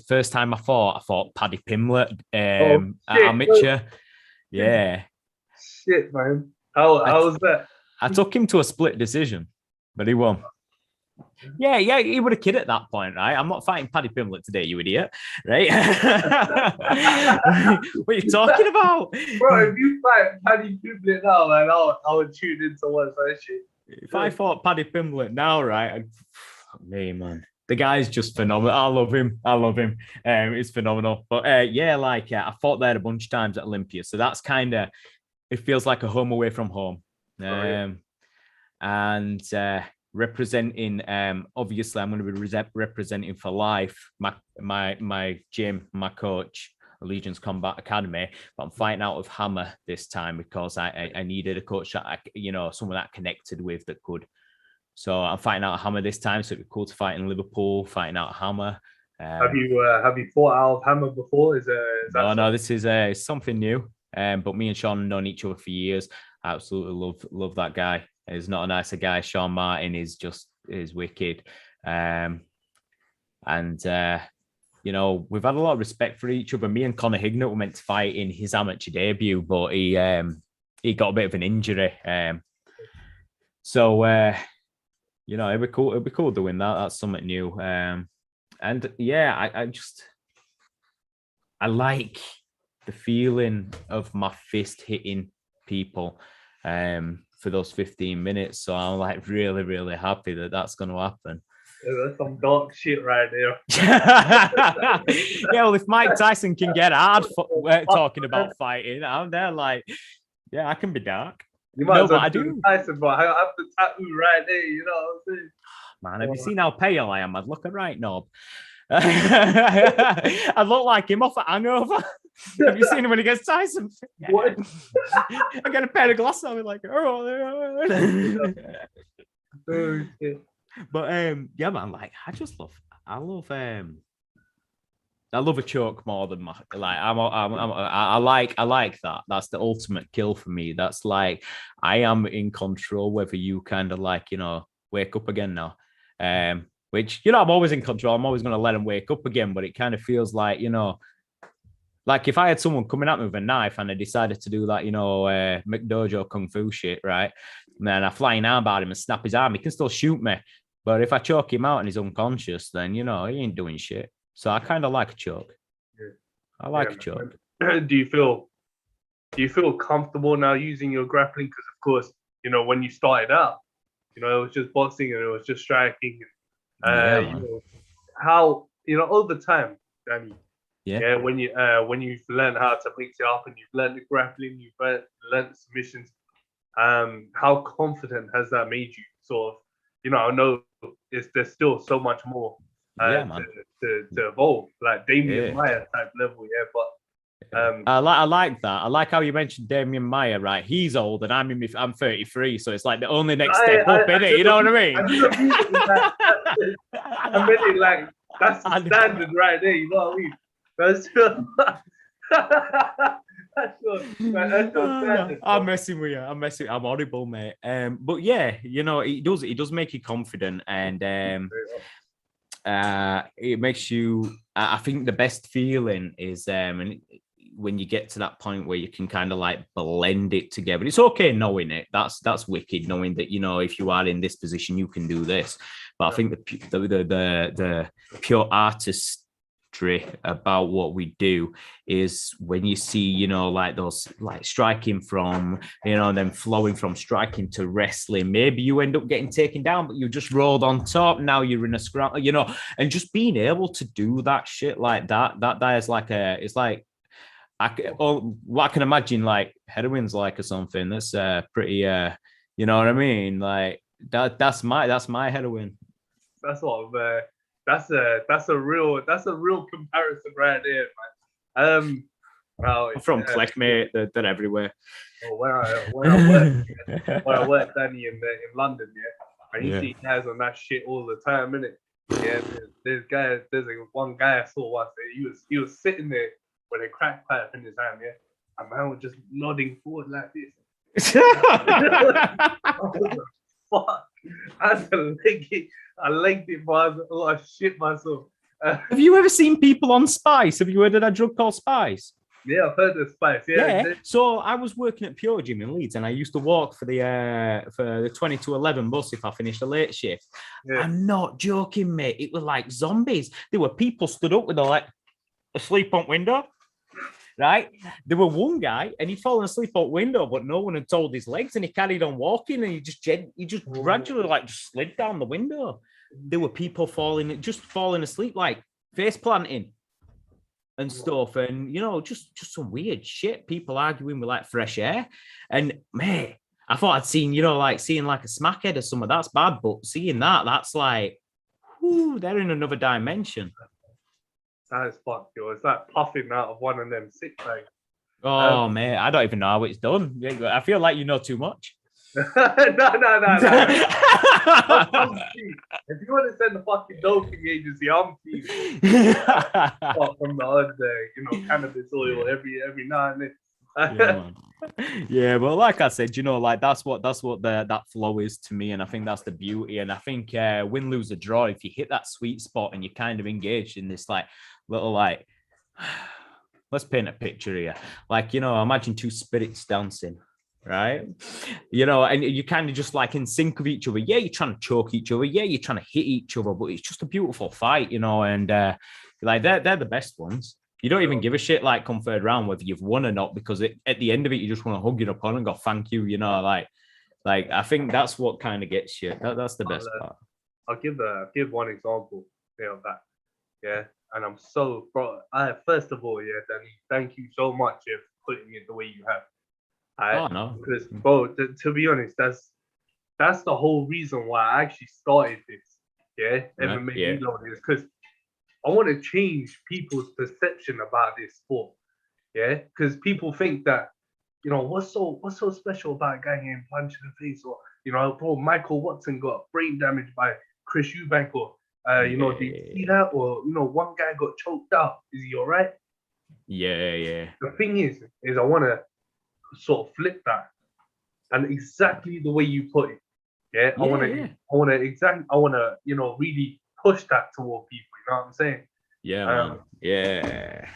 First time I fought Paddy Pimblett at amateur. Yeah. Shit, man. How was that? I took him to a split decision, but he won. Yeah, he was a kid at that point, right? I'm not fighting Paddy Pimblett today, you idiot, right? What are you talking about? Bro, if you fight Paddy Pimblett now, man, I would tune into watch that shit. If I fought Paddy Pimblett now, right? Man, the guy's just phenomenal. I love him. It's phenomenal. But I fought there a bunch of times at Olympia, so that's kind of it feels like a home away from home. And representing, obviously, I'm going to be representing for life. My gym, my coach, Allegiance Combat Academy, but I'm fighting out of Hammer this time because I needed a coach that someone that I connected with that could. So I'm fighting out of Hammer this time. So it'd be cool to fight in Liverpool, fighting out of Hammer. Have you fought out of Hammer before? No, this is something new. But me and Sean have known each other for years. I absolutely love that guy. He's not a nicer guy. Sean Martin is wicked. We've had a lot of respect for each other. Me and Conor Hignett were meant to fight in his amateur debut, but he got a bit of an injury. It'd be cool. It'd be cool doing that. That's something new. I like the feeling of my fist hitting people for those 15 minutes. So I'm like really, really happy that that's going to happen. Yeah, that's some dark shit right there. Yeah, well, if Mike Tyson can get hard talking about fighting, I'm there like, yeah, I can be dark. You might I do. Tyson, but I have the tattoo right there. You know what I'm saying? Man, have you seen how pale I am? I'd look a right knob. I look like him off at Hangover. Have you seen him when he gets Tyson? What? I get a pair of glasses on, like, oh shit. But yeah, man, like I love a choke more than I like that. That's the ultimate kill for me. That's like I am in control, whether you kind of like, wake up again now. Which, I'm always in control. I'm always going to let them wake up again. But it kind of feels like, like if I had someone coming at me with a knife and I decided to do that, McDojo Kung Fu shit, right? And then I fly an arm at him and snap his arm, he can still shoot me. But if I choke him out and he's unconscious, then, he ain't doing shit. So I kind of like a choke. Yeah. I like a choke. Do you feel comfortable now using your grappling? Because, of course, when you started out, it was just boxing and it was just striking. How over time, Danny. Yeah. When you've learned how to mix it up and you've learned the grappling, you've learned the submissions. How confident has that made you? Sort of, I know there's still so much more to evolve, like Damian Maia type level, but I like that. I like how you mentioned Damian Maia, right? He's old and I'm 33, so it's like the only next step up, isn't it? You know what I mean? I mean, like that's the standard right there. You know what I mean? That's I'm messing with you. I'm horrible, mate. But yeah, it does make you confident, and it makes you. I think the best feeling is when you get to that point where you can kind of like blend it together. It's okay knowing it. That's wicked, knowing that if you are in this position, you can do this. But I think the pure artistry about what we do is when you see, like those, like striking from, and then flowing from striking to wrestling. Maybe you end up getting taken down, but you just rolled on top. Now you're in a scramble, and just being able to do that shit like that is like it's like, what I can imagine, like heroin's like or something. That's pretty, you know what I mean? Like that's my heroin. That's what that's a real comparison right there, man. I'm from Kleck, mate. They're everywhere. Well, where I work, Danny, in London, and you see guys on that shit all the time, innit? Yeah, there's one guy I saw once. He was sitting there with a crack pipe in his hand, and man was just nodding forward like this. Fuck! I had to legged it, but I shit myself. Have you ever seen people on Spice? Have you heard of that drug called Spice? Yeah, I've heard of Spice. Yeah. So I was working at Pure Gym in Leeds, and I used to walk for the 20 to 11 bus if I finished a late shift. Yeah. I'm not joking, mate. It was like zombies. There were people stood up with asleep on window. Right, there were one guy and he'd fallen asleep out window, but no one had told his legs, and he carried on walking, and he just gradually just slid down the window. There were people falling asleep, like face planting and stuff, and just some weird shit. People arguing with like fresh air, and mate, I thought I'd seen seeing like a smackhead or something. That's bad, but seeing that's like, they're in another dimension. That is fuck, yo. It's like puffing out of one of them six bags. Oh, man, I don't even know how it's done. I feel like you know too much. No. I'm cheap. If you want to send the fucking doping agency, I'm cheap. Apart from the odd, cannabis oil every now and then. Yeah, yeah, but like I said, like that's what that flow is to me, and I think that's the beauty. And I think win, lose, or draw, if you hit that sweet spot and you're kind of engaged in this like little like, let's paint a picture here. Like, imagine two spirits dancing, right? And you kind of just like in sync with each other. Yeah, you're trying to choke each other. Yeah, you're trying to hit each other, but it's just a beautiful fight, and like they're the best ones. You don't even give a shit like come third round whether you've won or not, because at the end of it, you just want to hug your opponent and go, thank you, like I think that's what kind of gets you. That's the best part. I'll give one example of that. Yeah. And I'm so, bro, first of all, yeah, Danny, thank you so much for putting it the way you have. Oh, no. Because, bro, to be honest, that's the whole reason why I actually started this. Yeah. MMA Reloaded is because I want to change people's perception about this sport. Yeah, because people think that, what's so special about a guy getting punched in the face, or bro, Michael Watson got brain damage by Chris Eubank, or did you see that, or one guy got choked out. Is he all right? Yeah. The thing is I want to sort of flip that, and exactly the way you put it. Yeah, I want to really push that toward people. You know what I'm saying? Yeah, man. Yeah.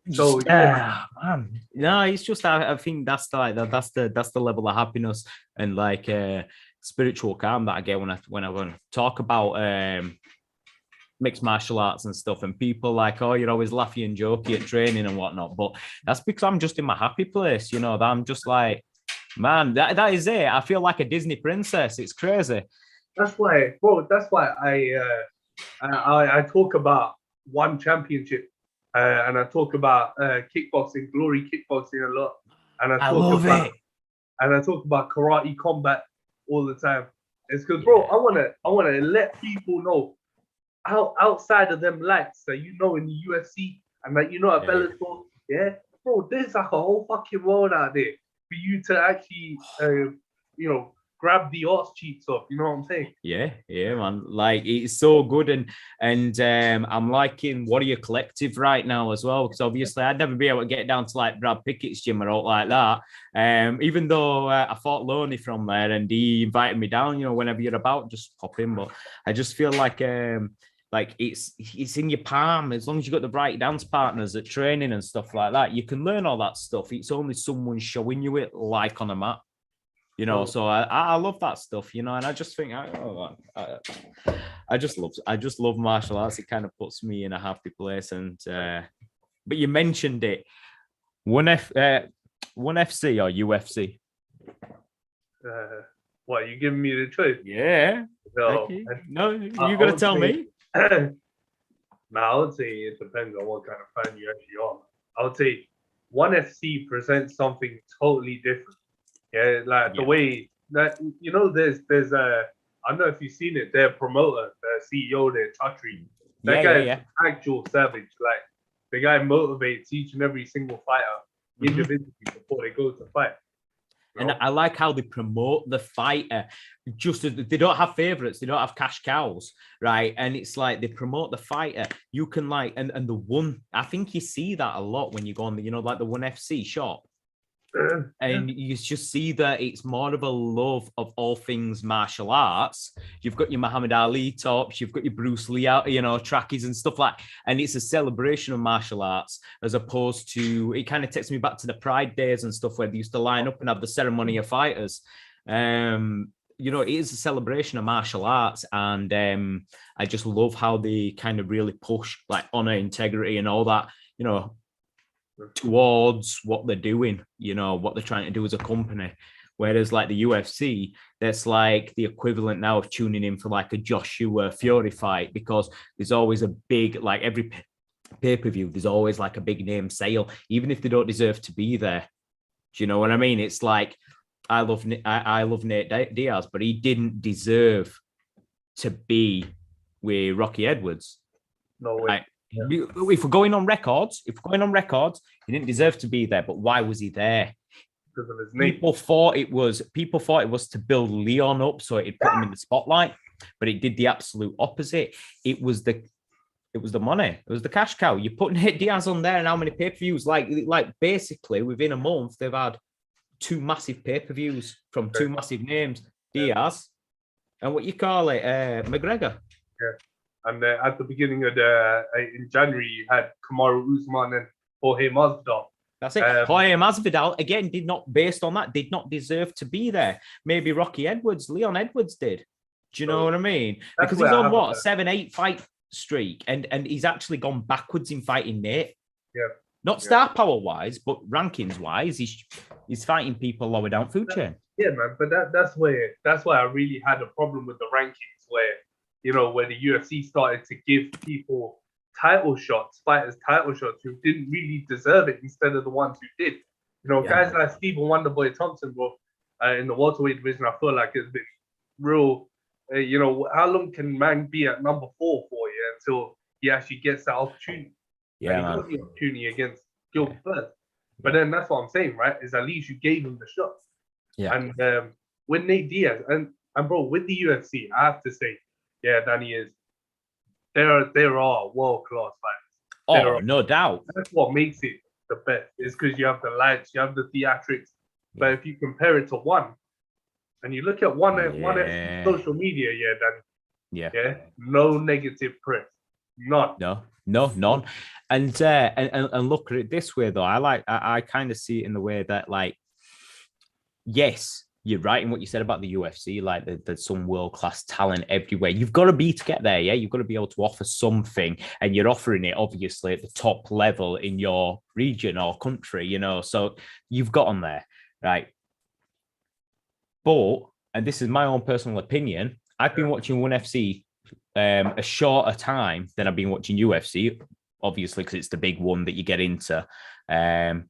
So yeah, man. No, it's just I think that's the level of happiness and like spiritual calm that I get when I want to talk about mixed martial arts and stuff, and people like, oh, you're always laughy and jokey at training and whatnot, but that's because I'm just in my happy place, that I'm just like, man, that is it. I feel like a Disney princess. It's crazy. That's why I talk about one championship, and I talk about kickboxing, glory kickboxing a lot, and I talk about karate combat all the time. It's because, bro, I wanna let people know outside of them lights that in the UFC and that at Bellator, yeah, bro, there's like a whole fucking world out there for you to actually grab the arse cheeks off. You know what I'm saying? Yeah, man. Like it's so good, and I'm liking Warrior Collective right now as well, because obviously I'd never be able to get down to like Brad Pickett's gym or all like that. Even though I fought Loney from there, and he invited me down. Whenever you're about, just pop in. But I just feel like it's in your palm. As long as you've got the right dance partners at training and stuff like that, you can learn all that stuff. It's only someone showing you it, like on a mat. So I love that stuff, and I just think I just love martial arts. It kind of puts me in a happy place. And but you mentioned it, one FC or UFC? What, you giving me the choice? Yeah. No, you got to tell me. I would say it depends on what kind of fan you actually are. I would say ONE FC presents something totally different. Yeah, like the way that there's I don't know if you've seen it. Their promoter, the CEO, there, Chatri. That guy is actual savage. Like the guy motivates each and every single fighter individually before they go to fight. And I like how they promote the fighter. Just as they don't have favorites, they don't have cash cows, right? And it's like they promote the fighter. You can like and the one. I think you see that a lot when you go on the like the ONE FC shop. And you just see that it's more of a love of all things martial arts. You've got your Muhammad Ali tops, you've got your Bruce Lee out, trackies and stuff like, and it's a celebration of martial arts, as opposed to, it kind of takes me back to the Pride days and stuff where they used to line up and have the ceremony of fighters. It is a celebration of martial arts, and I just love how they kind of really push like honor, integrity, and all that, towards what they're doing, what they're trying to do as a company. Whereas like the UFC, that's like the equivalent now of tuning in for like a Joshua Fury fight, because there's always a big, like every pay-per-view, there's always like a big name sale, even if they don't deserve to be there. Do you know what I mean? It's like, I love Nate Diaz, but he didn't deserve to be with Rocky Edwards. No way. Right. If we're going on records, he didn't deserve to be there. But why was he there? Because of his name. People thought it was to build Leon up so it put him in the spotlight, but it did the absolute opposite. It was the money. It was the cash cow. You're putting Nate Diaz on there, and how many pay-per-views? Like basically within a month, they've had 2 massive pay-per-views from 2 massive names, Diaz and what you call it, McGregor. Yeah. And at the beginning of in January, you had Kamaru Usman and Jorge Masvidal. That's it. Jorge Masvidal, again, did not deserve to be there. Maybe Leon Edwards did. Do you know what I mean? Because he's on what, 7-8 fight streak, and he's actually gone backwards in fighting Nate. Yeah. Not star power wise, but rankings wise, he's fighting people lower down food chain. Yeah, man. But that's why I really had a problem with the rankings, where where the UFC started to give people fighters title shots who didn't really deserve it instead of the ones who did. Guys like Stephen Wonderboy Thompson, bro, in the welterweight division, I feel like it's been real. How long can man be at number 4 for you until he actually gets that opportunity? Yeah, he got the opportunity against Gil first. But then that's what I'm saying, right? Is at least you gave him the shot. Yeah. And with Nate Diaz and bro, with the UFC, I have to say, yeah, Danny is. There are world-class fighters. Oh, no doubt. That's what makes it the best. Is because you have the lights, you have the theatrics. But if you compare it to one, and you look at one at social media, then no negative press, none. No, none. And look at it this way though. I kind of see it in the way that, like, yes, you're right in what you said about the UFC. Like, there's some world-class talent everywhere. You've got to be to get there, yeah? You've got to be able to offer something, and you're offering it, obviously, at the top level in your region or country, So you've got on there, right? But, and this is my own personal opinion, I've been watching ONE FC a shorter time than I've been watching UFC, obviously, because it's the big one that you get into. And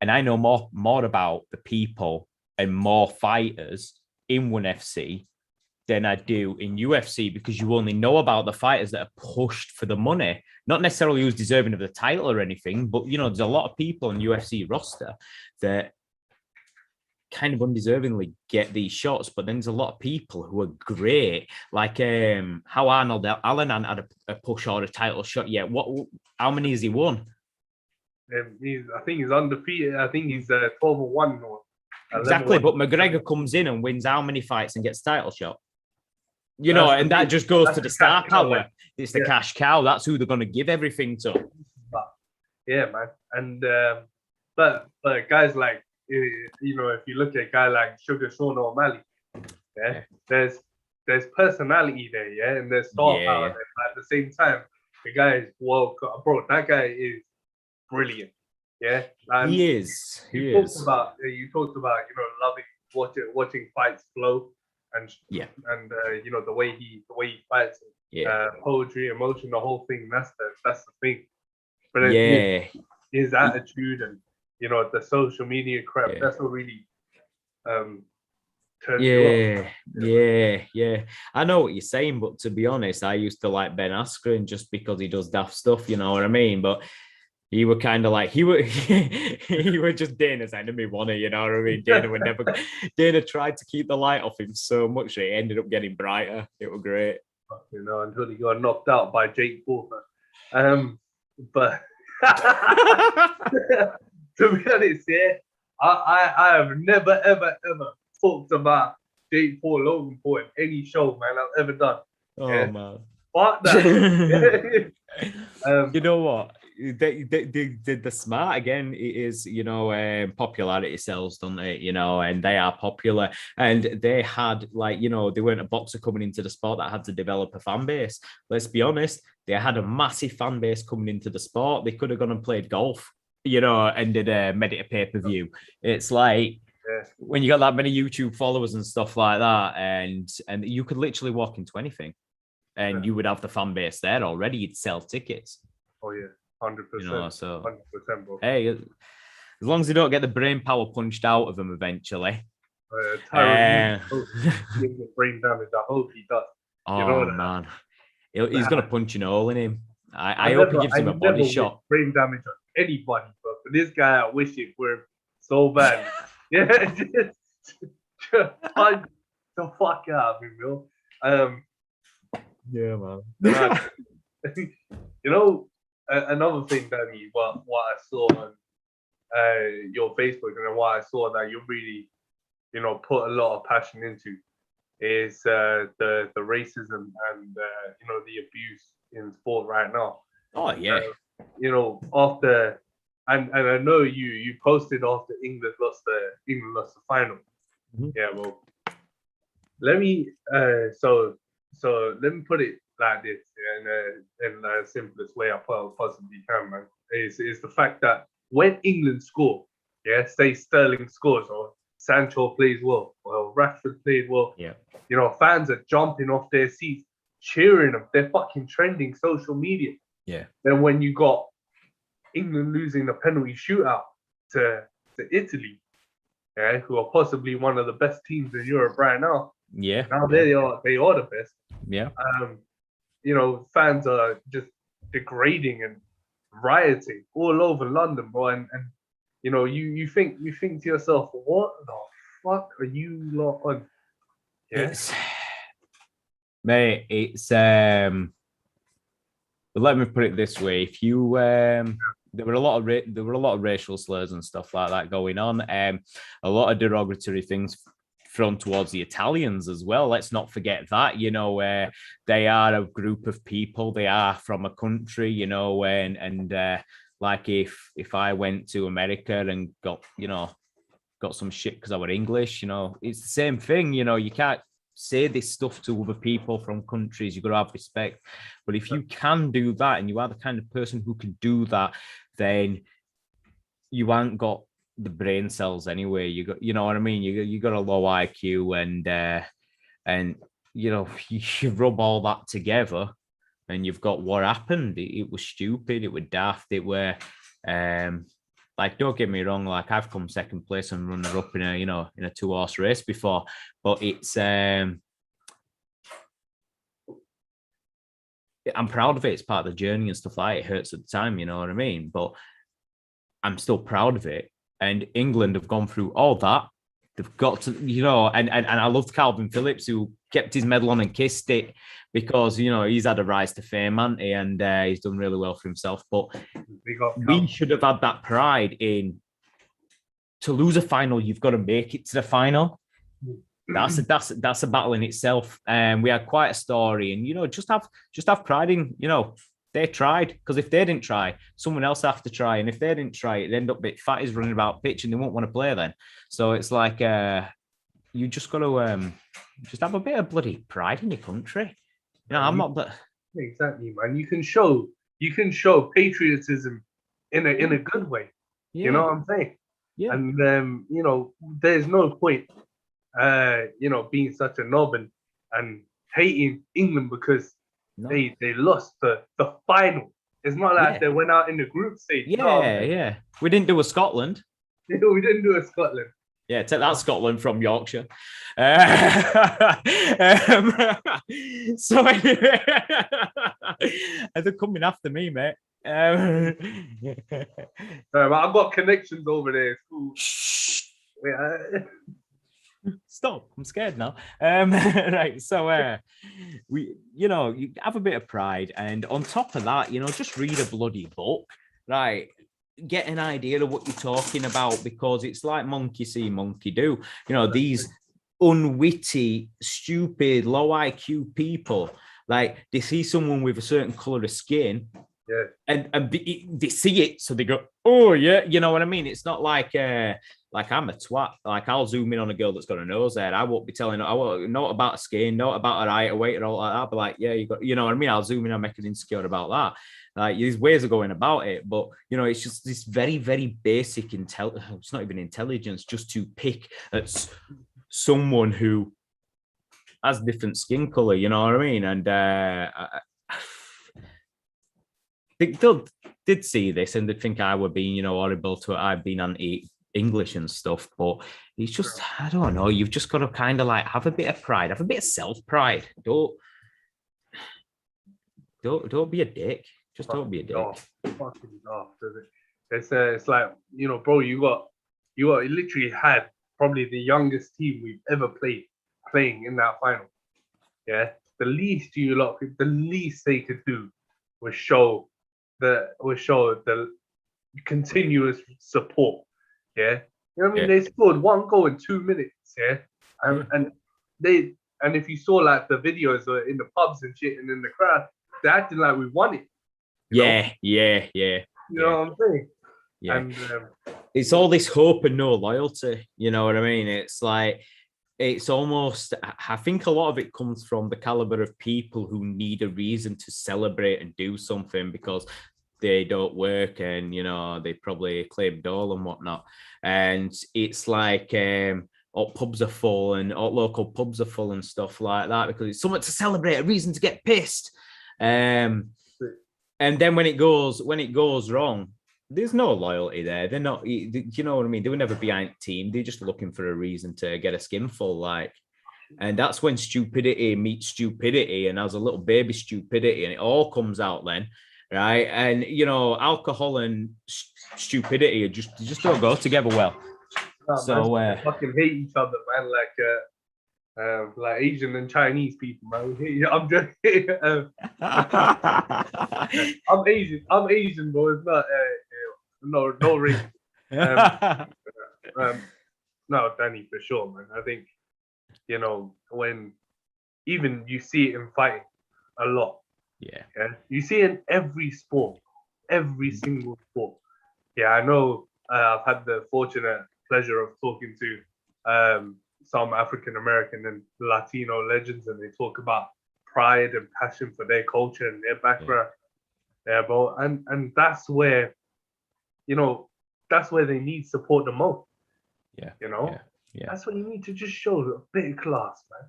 I know more about the people and more fighters in ONE FC than I do in UFC, because you only know about the fighters that are pushed for the money, not necessarily who's deserving of the title or anything, but there's a lot of people on UFC roster that kind of undeservingly get these shots, but then there's a lot of people who are great, like how Arnold Allen had a push or a title shot yet. How many has he won? I think he's undefeated. I think he's 12-1 or exactly. But McGregor comes in and wins how many fights and gets title shot? And that just goes to the star power. It's the cash cow. That's who they're going to give everything to. Yeah, man. And but guys like, if you look at a guy like Sugar Sean O'Malley, there's personality there, yeah, and there's star power there. But at the same time, the guy is bro. That guy is brilliant. Yeah, and he is. You talked about loving watching fights flow, and the way he fights, poetry, emotion, the whole thing. That's the thing. But his attitude and the social media crap, that's what really turns you on. Yeah. I know what you're saying, but to be honest, I used to like Ben Askren just because he does daft stuff, you know what I mean? But he were kind of like, he were just Dana's enemy, wasn't he? You know what I mean? Dana tried to keep the light off him so much that it ended up getting brighter. It was great. Until he got knocked out by Jake Paul. But to be honest, I have never, ever, ever talked about Jake Paul, Logan Paul in any show, man, I've ever done. Man. Fuck that. You know what? The smart again, it is, popularity sells, don't they? And they are popular, and they had they weren't a boxer coming into the sport that had to develop a fan base. Let's be honest, they had a massive fan base coming into the sport. They could have gone and played golf, and made it a pay-per-view. It's like when you got that many YouTube followers and stuff like that, and you could literally walk into anything, and you would have the fan base there already. You'd sell tickets. Oh yeah. 100%. So 100%, bro. Hey, as long as they don't get the brain power punched out of them eventually. Tyron brain damage. I hope he does. Oh man, He's gonna punch an hole in him. I hope never, he gives him a never body wish shot. brain damage on anybody, but for this guy, I wish it were so bad. Yeah, just punch the fuck out of him, bro. Yeah, man. You know, another thing, Danny, what I saw on your Facebook and what I saw that you really, put a lot of passion into is the racism and the abuse in sport right now. Oh yeah. After and I know you posted after England lost the final. Mm-hmm. Yeah, well, let me so let me put it like this in the simplest way I possibly can, man. Is the fact that when England score, say Sterling scores or Sancho plays well or Rashford played well, fans are jumping off their seats, cheering them. They're fucking trending social media. Yeah. Then when you got England losing the penalty shootout to Italy, who are possibly one of the best teams in Europe right now. Yeah. Now they are the best. Yeah. Fans are just degrading and rioting all over London, bro. And you think to yourself, what the fuck are you lot on? Yeah. Let me put it this way: if you there were a lot of racial slurs and stuff like that going on, a lot of derogatory things thrown towards the Italians as well. Let's not forget that, they are a group of people. They are from a country, and like if I went to America and got some shit because I were English, it's the same thing. You can't say this stuff to other people from countries. You've got to have respect. But if you can do that and you are the kind of person who can do that, then you ain't got the brain cells anyway. You got, you know what I mean? You got a low IQ and you rub all that together and you've got what happened. It was stupid. It was daft. It were like, don't get me wrong, like I've come second place and runner up in a 2-horse race before, but it's I'm proud of it. It's part of the journey and stuff like that. It hurts at the time, you know what I mean? But I'm still proud of it. And England have gone through all that. They've got to, and I loved Calvin Phillips, who kept his medal on and kissed it because, he's had a rise to fame, hasn't he? And he's done really well for himself. But we should have had that pride in, to lose a final, you've got to make it to the final. That's a battle in itself. And we had quite a story, and just have pride in, they tried, because if they didn't try, someone else have to try, and if they didn't try, it'd end up bit fatties running about pitch, and they won't want to play then. So it's like you just got to just have a bit of bloody pride in your country. I'm not, but exactly, man. You can show patriotism in a good way. Yeah. You know what I'm saying? Yeah. And there's no point being such a knob and hating England because they lost the final. It's not like they went out in the group stage. Yeah. We didn't do a Scotland. We didn't do a Scotland. Yeah, take that, Scotland from Yorkshire. So anyway, they're coming after me, mate. I've got connections over there. Stop! I'm scared now. Right, so we, you have a bit of pride, and on top of that, just read a bloody book, right? Get an idea of what you're talking about, because it's like monkey see, monkey do. These unwitty, stupid, low IQ people, like they see someone with a certain color of skin, and they see it, so they go, oh yeah, you know what I mean? It's not like I'm a twat. Like I'll zoom in on a girl that's got a nose there. I won't be telling her, I won't know about her skin, know about her height, her weight, or all like that. But like, yeah, you know what I mean? I'll zoom in and make it insecure about that. Like there's ways of going about it, but it's just this very, very basic it's not even intelligence, just to pick at someone who has different skin color. You know what I mean? And they did see this and they think I were being, horrible to it. I've been anti-English and stuff, but it's just, I don't know. You've just got to kind of like have a bit of pride, have a bit of self-pride. Don't be a dick. Just don't be a dick. Fucking daft, doesn't it? It's like, you know, bro, you literally had probably the youngest team we've ever playing in that final. Yeah, the least they could do was show the continuous support. Yeah, you know what I mean. They scored 1 goal in 2 minutes. Yeah, and if you saw like the videos in the pubs and shit and in the crowd, they're acting like we won it. Yeah. You know what I'm saying? Yeah. And it's all this hope and no loyalty. You know what I mean? It's like, it's almost, I think a lot of it comes from the caliber of people who need a reason to celebrate and do something because they don't work and, you know, they probably claim dole and whatnot. And it's like, pubs are full and local pubs are full and stuff like that because it's something to celebrate, a reason to get pissed. And then when it goes wrong, there's no loyalty there. They're not, you know what I mean? They were never behind the team. They're just looking for a reason to get a skinful, like. And that's when stupidity meets stupidity and has a little baby stupidity, and it all comes out then, right? And you know, alcohol and stupidity just don't go together well. So they fucking hate each other, man. Like Asian and Chinese people, man. I'm just, I'm Asian, bro. It's not no race. No, Danny, for sure, man. I think, you know, when even you see it in fighting a lot. Yeah. You see it in every sport, every single sport. Yeah, I know. I've had the fortunate pleasure of talking to some African American and Latino legends, and they talk about pride and passion for their culture and their background. Yeah, bro, and that's where, you know, that's where they need support the most. Yeah, you know, that's what you need to just show a bit of class, man.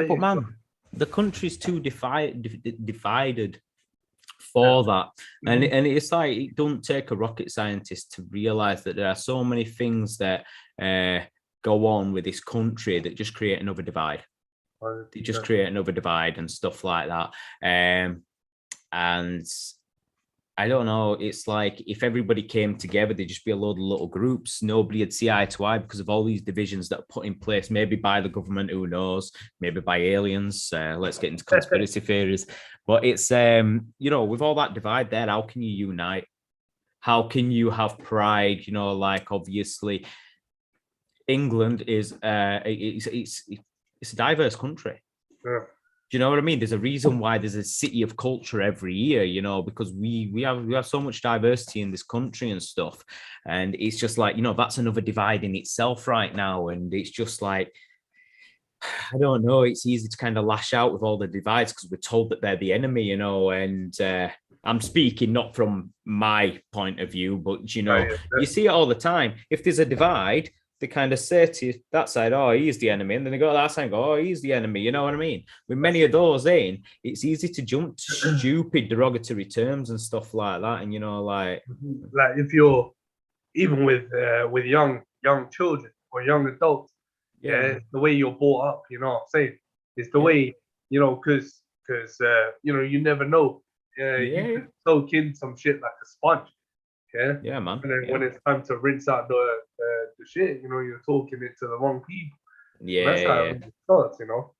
But man, the country's too divided for that, and it's like it don't take a rocket scientist to realize that there are so many things that go on with this country that just create another divide. They just create another divide and stuff like that. And I don't know, it's like if everybody came together, there'd just be a load of little groups. Nobody would see eye to eye because of all these divisions that are put in place, maybe by the government, who knows, maybe by aliens. Let's get into conspiracy theories. But it's, you know, with all that divide there, how can you unite? How can you have pride? You know, like obviously England is, it's a diverse country. Yeah. Do you know what I mean? There's a reason why there's a city of culture every year, you know, because we have so much diversity in this country and stuff. And it's just like, you know, that's another divide in itself right now. And it's just like, I don't know, it's easy to kind of lash out with all the divides because we're told that they're the enemy, you know, and I'm speaking not from my point of view, but, you know, you see it all the time. If there's a divide, they kind of say to that side, oh, he's the enemy. And then they go to that side and go, oh, he's the enemy. You know what I mean? With many of those it's easy to jump to stupid derogatory terms and stuff like that. And, you know, like if you're even with young children or young adults, the way you're brought up, you know what I'm saying? It's the way, you know, because you know, you never know. You could soak in some shit like a sponge. Yeah, man. And then when it's time to rinse out the shit, you know, you're talking it to the wrong people. Yeah, that's how it starts, you know.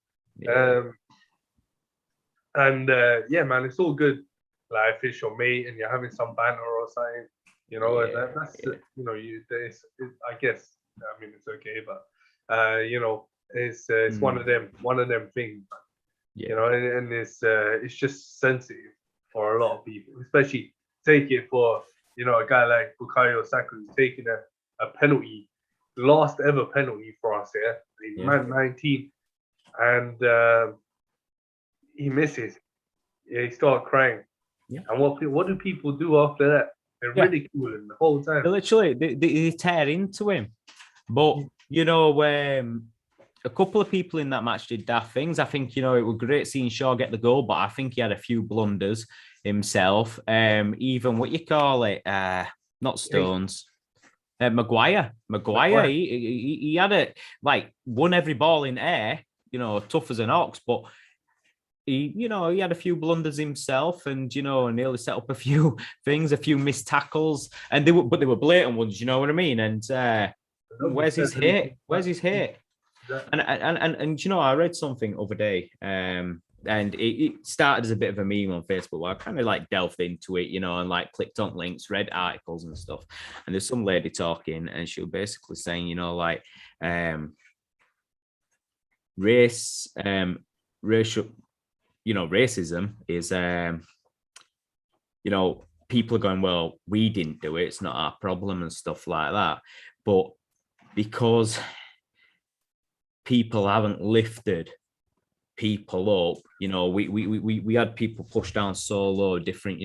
Man, it's all good. Like if it's your mate and you're having some banter or something, you know, that's you know, I guess, I mean, it's okay, but you know, it's one of them things, you know, and it's just sensitive for a lot of people, especially take it for, you know, a guy like Bukayo Saka who's taking a penalty, last ever penalty for us. Man, 19, and he misses. He started crying. And what do people do after that? They're ridicule him the whole time. They tear into him. But you know, a couple of people in that match did daft things. I think, you know, it was great seeing Shaw get the goal, but I think he had a few blunders himself. Even what you call it, not Stones. Maguire, he had it like won every ball in air, you know, tough as an ox, but he had a few blunders himself, and nearly set up a few things, a few missed tackles, and they were blatant ones. You know what I mean? And where's his hit? Where's his hit? Exactly. And I read something other day, and it started as a bit of a meme on Facebook. Where I kind of like delved into it, and like clicked on links, read articles and stuff. And there's some lady talking, and she was basically saying, like race, racial, racism is, people are going, well, we didn't do it, it's not our problem and stuff like that. But because people haven't lifted people up, we had people pushed down so low, different,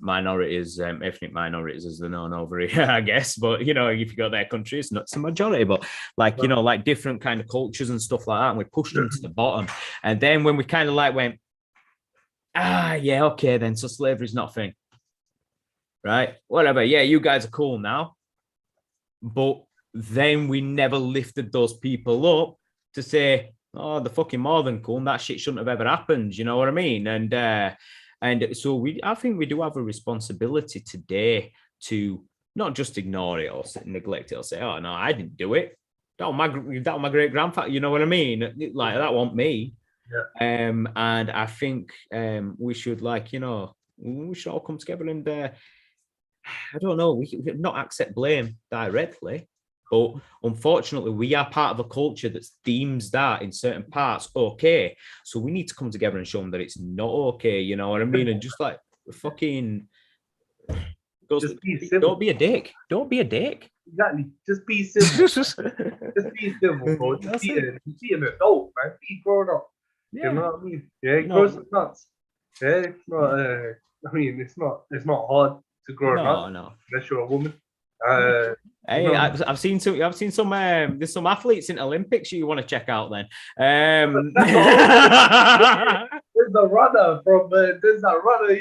minorities, ethnic minorities as they're known over here, I guess. But if you go to their country, it's not the majority, but like, like different kind of cultures and stuff like that. And we pushed them to the bottom. And then when we kind of like went, yeah, okay, then so slavery's not a thing. Right? Whatever. Yeah, you guys are cool now. But then we never lifted those people up to say, oh, they're fucking more than cool, and that shit shouldn't have ever happened. You know what I mean? And so I think we do have a responsibility today to not just ignore it or neglect it or say, oh no, I didn't do it. That was my great grandfather. You know what I mean? Like that wasn't me. Yeah. And I think we should we should all come together and I don't know, we not accept blame directly. But unfortunately, we are part of a culture that deems that in certain parts okay. So we need to come together and show them that it's not okay. You know what I mean? And just like fucking, Just be civil. Don't be a dick. Don't be a dick. Exactly. Just be civil. Just be civil, bro. Just be an adult, man. Be grown up. Yeah. You know what I mean? Yeah, grow some nuts. Yeah, it's not. It's not hard to grow a nut unless you're a woman. Hey, I've seen some. There's some athletes in Olympics you want to check out. Then there's the runner from. There's that runner.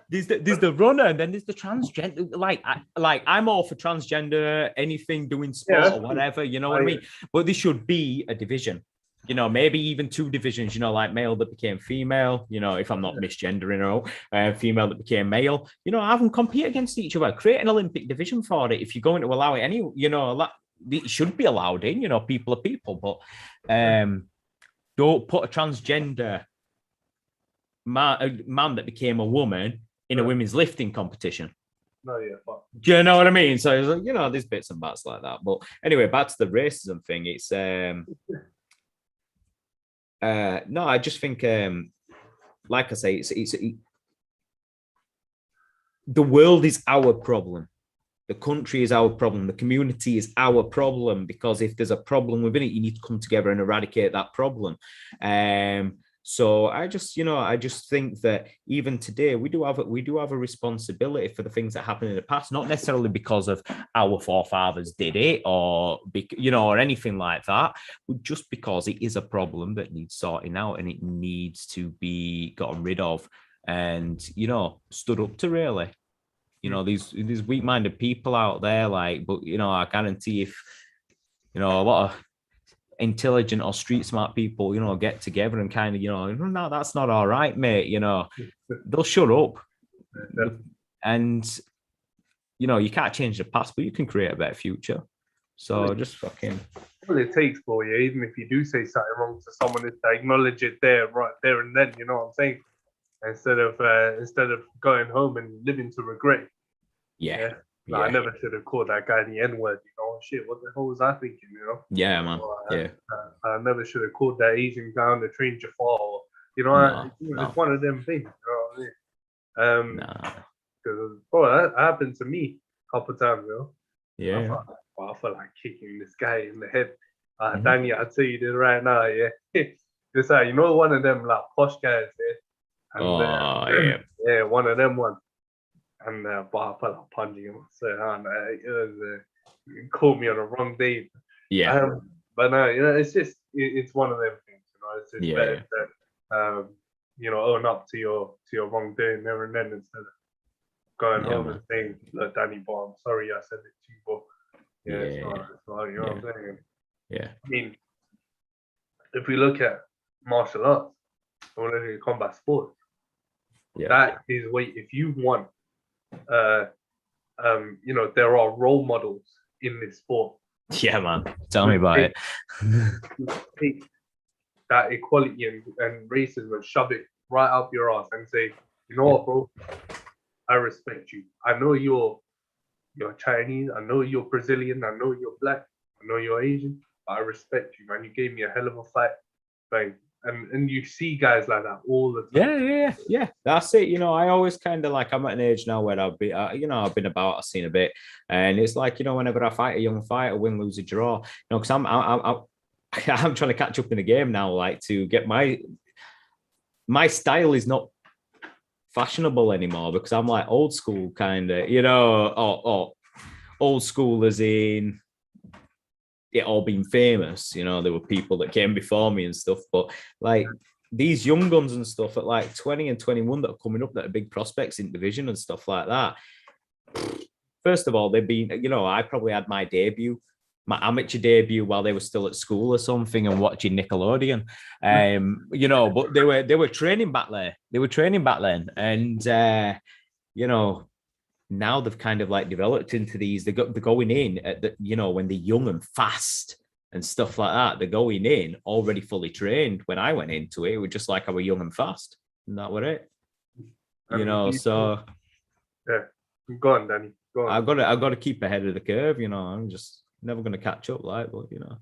There's the runner, and then there's the transgender. Like I'm all for transgender, anything doing sport or whatever. You know what I mean? But there should be a division. Maybe even two divisions, like male that became female, if I'm not misgendering or female that became male, have them compete against each other, create an Olympic division for it. If you're going to allow it it should be allowed in, people are people, but don't put a transgender man that became a woman in a women's lifting competition. No, yeah, but do you know what I mean? So it's like, there's bits and bats like that. But anyway, back to the racism thing. It's no, I just think, like I say, it's the world is our problem. The country is our problem. The community is our problem, because if there's a problem within it, you need to come together and eradicate that problem. So I just think that even today we do have a responsibility for the things that happened in the past, not necessarily because of our forefathers did it or or anything like that, but just because it is a problem that needs sorting out and it needs to be gotten rid of and stood up to, really. These weak-minded people out there, but I guarantee if a lot of intelligent or street smart people get together and kind of no, that's not all right, mate, they'll shut up. And you can't change the past, but you can create a better future. So just fucking all it takes for you, even if you do say something wrong to someone, is to acknowledge it right there and then, you know what I'm saying, instead of going home and living to regret. Yeah. I never should have called that guy the N-word, shit, what the hell was I thinking, Yeah, man. I never should have called that Asian guy on the train Jafar, it's one of them things, you know what I mean? Because, that happened to me a couple of times, Yeah. I felt like kicking this guy in the head. Danny, I'll tell you this right now, yeah. This one of them like posh guys, yeah. And, yeah, one of them ones. And but I felt like punching him. So it caught me on the wrong day. Yeah. But no, it's just it's one of them things. It's just better to own up to your wrongdoing there and then, instead of going home and saying, "Look, Danny, but I'm sorry I said it to you." But it's not, you know what I'm saying? Yeah. I mean, if we look at martial arts, when I look at combat sports. Yeah. That is if you want, you know, there are role models in this sport. Yeah, man. Tell me about it. Take that equality and racism and shove it right up your ass and say, you know what, bro? I respect you. I know you're Chinese. I know you're Brazilian. I know you're black. I know you're Asian. But I respect you, man. You gave me a hell of a fight. Bang. And you see guys like that all the time. Yeah. That's it. You know, I always kind of like, I'm at an age now where I've been about, I've seen a bit, and it's like, you know, whenever I fight a young fighter, win, lose, or draw, you know, because I'm trying to catch up in the game now, like to get my style is not fashionable anymore because I'm like old school kind of, you know, or old school as in it all being famous, you know, there were people that came before me and stuff, but like these young guns and stuff at like 20 and 21 that are coming up that are big prospects in division and stuff like that. First of all, they've been, you know, I probably had my amateur debut while they were still at school or something and watching Nickelodeon, you know, but they were training back there. They were training back then. And, you know, now they've kind of like developed into these, they're going in at the, you know, when they're young and fast and stuff like that, they're going in already fully trained. When I went into it, it was just like I was young and fast. And that was it. You know, so. Yeah, go on, Danny. Go on. I've got to keep ahead of the curve, you know, I'm just never going to catch up, like, but you know.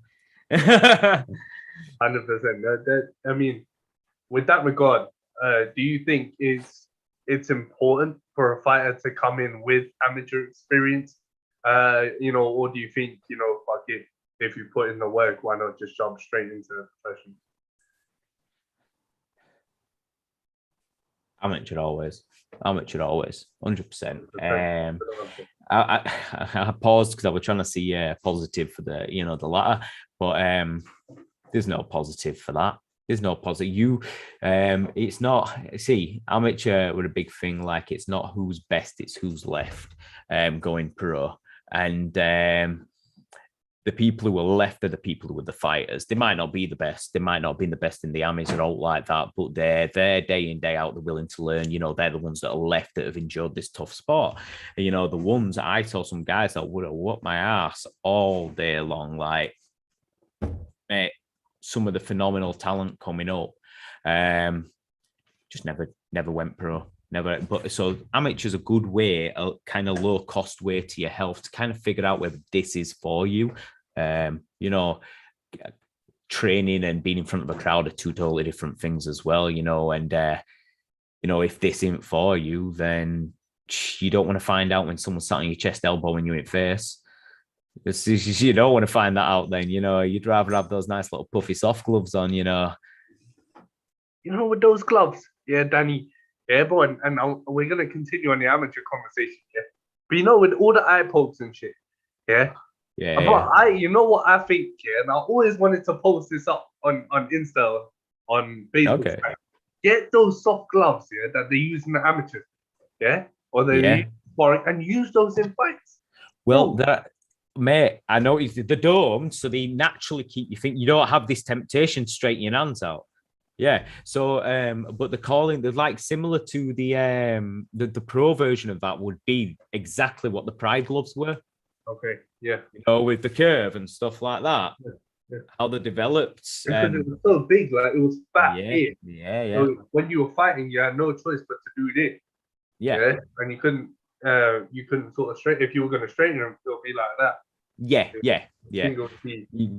100%. I mean, with that regard, do you think it's important for a fighter to come in with amateur experience? You know, or do you think, you know, fuck it, if you put in the work, why not just jump straight into the profession? Amateur always, 100%. I paused because I was trying to see positive for the, you know, the latter, but there's no positive for that. There's no positive. It's not, see, amateur were a big thing. Like, it's not who's best, it's who's left going pro. And the people who are left are the people who are the fighters. They might not be the best. They might not be the best in the amis or all like that, but they're there day in, day out. They're willing to learn. You know, they're the ones that are left that have enjoyed this tough sport. And, you know, the ones I saw some guys that would have whooped my ass all day long. Like, mate, some of the phenomenal talent coming up, just never went pro. Never, but so amateur's a good way, a kind of low cost way to your health to kind of figure out whether this is for you. You know, training and being in front of a crowd are two totally different things as well, you know, and you know, if this isn't for you, then you don't want to find out when someone's sat on your chest elbowing you in the face. You don't want to find that out then, you know, you'd rather have those nice little puffy soft gloves on, you know. You know, with those gloves, yeah, Danny, yeah, but and we're going to continue on the amateur conversation, yeah. But you know, with all the eye pokes and shit, yeah. Yeah. But you know what I think, yeah, and I always wanted to post this up on Insta, on Facebook. Okay. Get those soft gloves, yeah, that they use in the amateurs, yeah, or they use sparring, and use those in fights. Well, mate, I noticed the dome, so they naturally keep you think you don't have this temptation to straighten your hands out. Yeah. So, but the calling, they're like similar to the pro version of that would be exactly what the Pride gloves were. Okay. Yeah. You know, with the curve and stuff like that. Yeah. How they developed. Because it was so big, like it was fat. Yeah. So when you were fighting, you had no choice but to do this. Yeah. And you couldn't sort of straighten. If you were going to straighten them, it'll be like that. Yeah.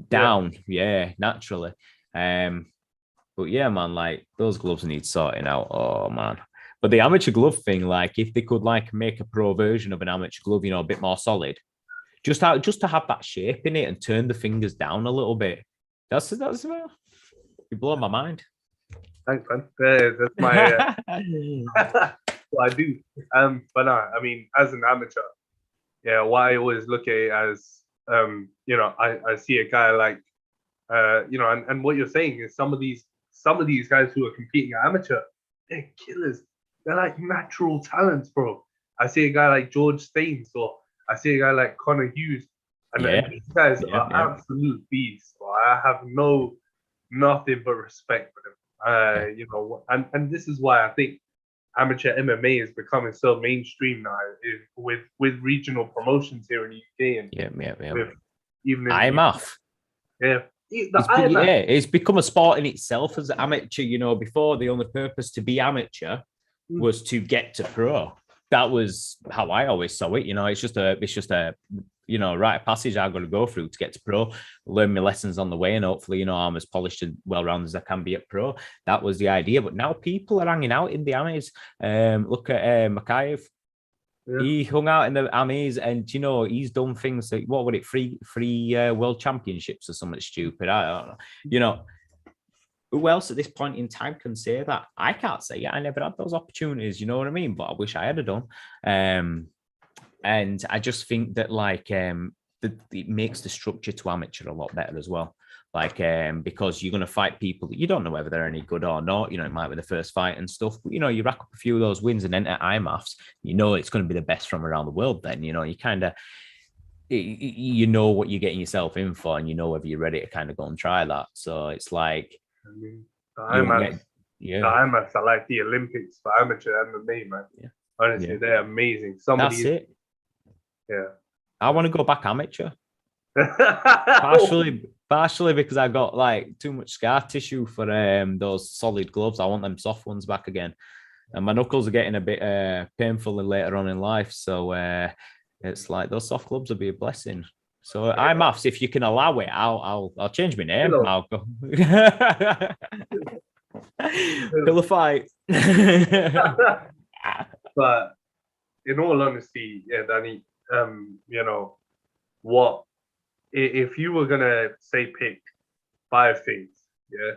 Down. Yeah, naturally. But yeah, man, like those gloves need sorting out. Oh man. But the amateur glove thing, like if they could like make a pro version of an amateur glove, you know, a bit more solid, just to have that shape in it and turn the fingers down a little bit. That's you blow my mind. Thanks, man. That's my what I do. But no, I mean, as an amateur, yeah, what I always look at it as, you know, I see a guy like, you know, and what you're saying is some of these guys who are competing at amateur, they're killers. They're like natural talents, bro. I see a guy like George Staines, or I see a guy like Connor Hughes, and these guys are absolute beasts. Bro. I have nothing but respect for them. You know, and this is why I think amateur MMA is becoming so mainstream now, with regional promotions here in the UK and with even in the IMAF. yeah. It's become a sport in itself as an amateur. You know, before the only purpose to be amateur was to get to pro. That was how I always saw it. You know, it's just a you know, rite of passage I've got to go through to get to pro, learn my lessons on the way, and hopefully, you know, I'm as polished and well-rounded as I can be at pro. That was the idea. But now people are hanging out in the amis. Look at Makayev. Yeah. He hung out in the amis, and you know, he's done things like, what would it, free world championships or something stupid. I don't know. You know, who else at this point in time can say that? I can't say it. I never had those opportunities, you know what I mean? But I wish I had done. And I just think that like it makes the structure to amateur a lot better as well. Like because you're going to fight people that you don't know whether they're any good or not. You know, it might be the first fight and stuff. But you know, you rack up a few of those wins and enter IMAFs. You know, it's going to be the best from around the world. Then you know, you kind of you know what you're getting yourself in for, and you know whether you're ready to kind of go and try that. So it's like the IMAFs are like the Olympics for amateur MMA, man. Yeah. Honestly, they're amazing. That's it. Yeah. I want to go back amateur. partially because I got like too much scar tissue for those solid gloves. I want them soft ones back again. And my knuckles are getting a bit painful later on in life. So it's like those soft gloves will be a blessing. So IMAFs, if you can allow it, I'll change my name. I'll go. Pillow fight. But in all honesty, yeah, Danny, you know, what if you were gonna say pick 5 things, yeah,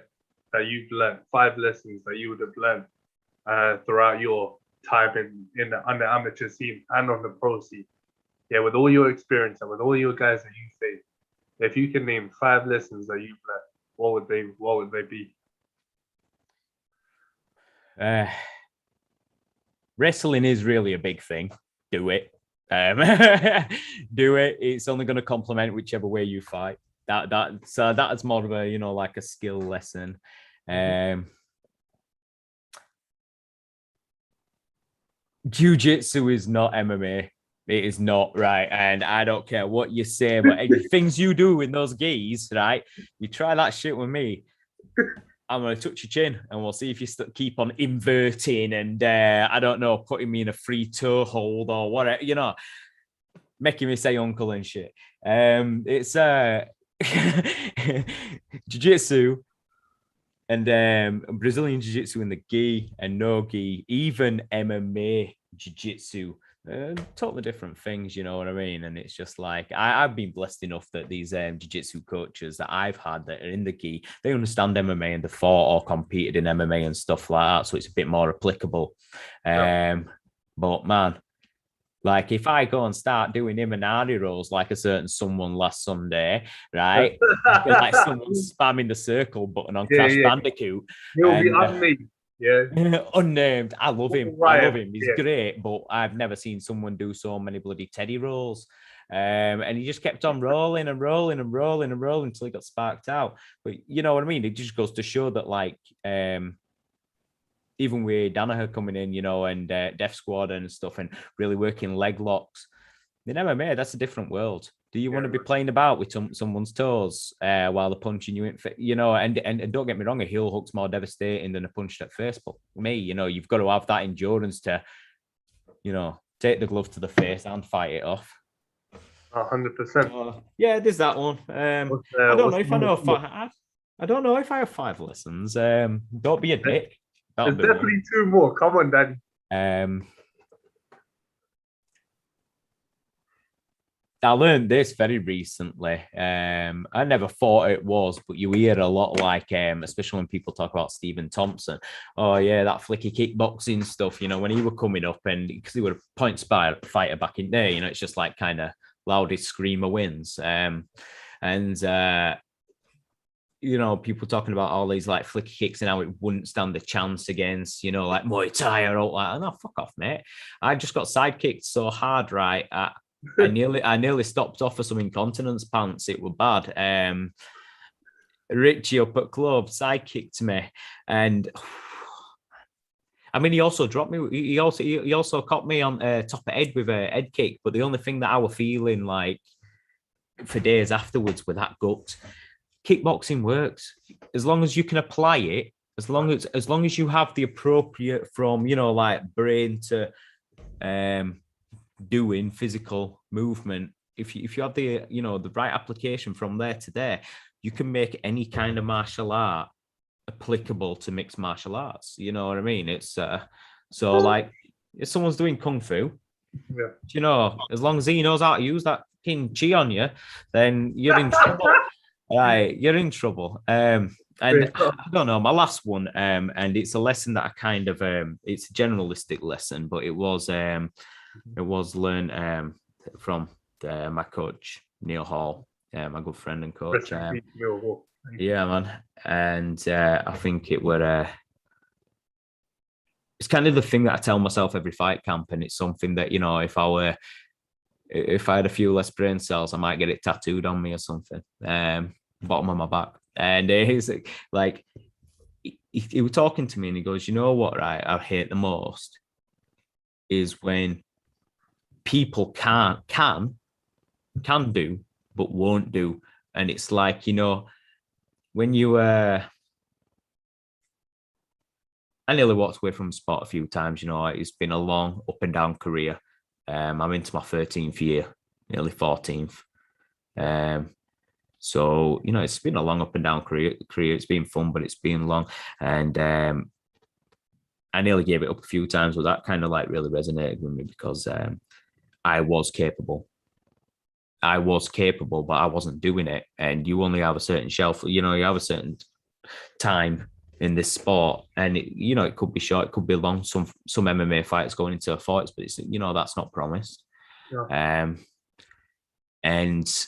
that you've learned, 5 lessons that you would have learned throughout your time in the amateur scene and on the pro scene, yeah, with all your experience and with all your guys that you face, if you can name 5 lessons that you've learned, what would they be? Wrestling is really a big thing. Do it. Do it. It's only going to complement whichever way you fight. So that's more of a, you know, like a skill lesson. Jiu-jitsu is not MMA. It is not, right? And I don't care what you say, but things you do in those gis, right? You try that shit with me, I'm going to touch your chin and we'll see if you keep on inverting and, I don't know, putting me in a free toe hold or whatever, you know, making me say uncle and shit. It's jiu-jitsu and Brazilian jiu-jitsu in the gi and no gi, even MMA jiu-jitsu. Totally different things, you know what I mean? And it's just like I've been blessed enough that these jiu-jitsu coaches that I've had that are in the gi, they understand MMA and they fought or competed in MMA and stuff like that, so it's a bit more applicable. But man, like if I go and start doing Imanari rolls like a certain someone last Sunday, right? Like someone spamming the circle button on Crash Bandicoot. He'll be unnamed. Yeah. Unnamed. I love him. Right. I love him. He's great, but I've never seen someone do so many bloody Teddy rolls. And he just kept on rolling and rolling and rolling and rolling until he got sparked out. But you know what I mean? It just goes to show that, like, even with Danaher coming in, you know, and Def Squad and stuff, and really working leg locks, in MMA, that's a different world. Do you want to be playing about with someone's toes while they're punching you in? You know, and don't get me wrong, a heel hook's more devastating than a punch at face. But for me, you know, you've got to have that endurance to, you know, take the glove to the face and fight it off. 100%. Yeah, there's that one. I don't know if I know. I don't know if I have 5 lessons. Don't be a dick. There's definitely 2 more. Come on, Danny. I learned this very recently. I never thought it was, but you hear a lot, like, especially when people talk about Stephen Thompson. Oh yeah, that flicky kickboxing stuff. You know, when he were coming up, and because he was a point fighter back in there, you know, it's just like kind of loudest screamer wins. You know, people talking about all these like flicky kicks and how it wouldn't stand a chance against, you know, like Muay Thai or all that. No, fuck off, mate. I just got sidekicked so hard, right? I nearly stopped off for some incontinence pants. It was bad. Richie up at club side kicked me, and I mean, he also dropped me. He also caught me on top of head with a head kick. But the only thing that I was feeling like for days afterwards with that gut, kickboxing works as long as you can apply it. As long as you have the appropriate from like brain to doing physical movement. If you have the the right application from there to there, you can make any kind of martial art applicable to mixed martial arts. You know what I mean? It's so like if someone's doing kung fu, as long as he knows how to use that fucking chi on you, then you're in trouble. Right, you're in trouble. And I don't know, my last one, and it's a lesson that I kind of it's a generalistic lesson, but it was learned from my coach Neil Hall, my good friend and coach. Yeah, man. And I think it were it's kind of the thing that I tell myself every fight camp, and it's something that if I had a few less brain cells, I might get it tattooed on me or something, bottom of my back. And he's like, he was talking to me, and he goes, "You know what? Right, I hate the most is when people can do but won't do." And it's like when you I nearly walked away from sport a few times. It's been a long up and down career. I'm into my 13th year, nearly 14th. So it's been a long up and down career. It's been fun, but it's been long. And I nearly gave it up a few times, but that kind of like really resonated with me because I was capable. But I wasn't doing it. And you only have a certain shelf, you have a certain time in this sport, and it could be short, it could be long. Some MMA fights going into 40s, but it's that's not promised. Yeah. And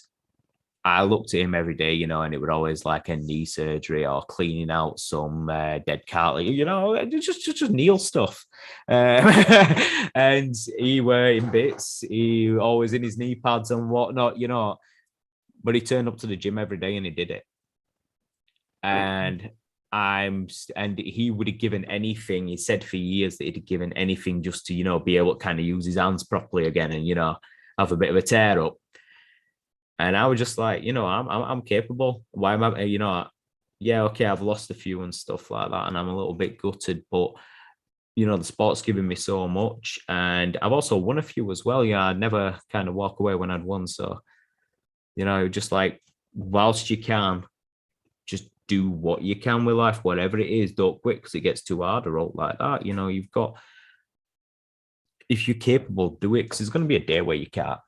I looked at him every day, and it would always like a knee surgery or cleaning out some dead cartilage, just Neil stuff. And he were in bits. He always in his knee pads and whatnot, But he turned up to the gym every day and he did it. And he would have given anything. He said for years that he'd have given anything just to be able to kind of use his hands properly again and have a bit of a tear up. And I was just like, I'm capable. Why am I, yeah, okay, I've lost a few and stuff like that, and I'm a little bit gutted, but the sport's given me so much, and I've also won a few as well. I'd never kind of walk away when I'd won. So, just like whilst you can, just do what you can with life, whatever it is. Don't quit because it gets too hard or all like that. You've got, if you're capable, do it, because there's going to be a day where you can't.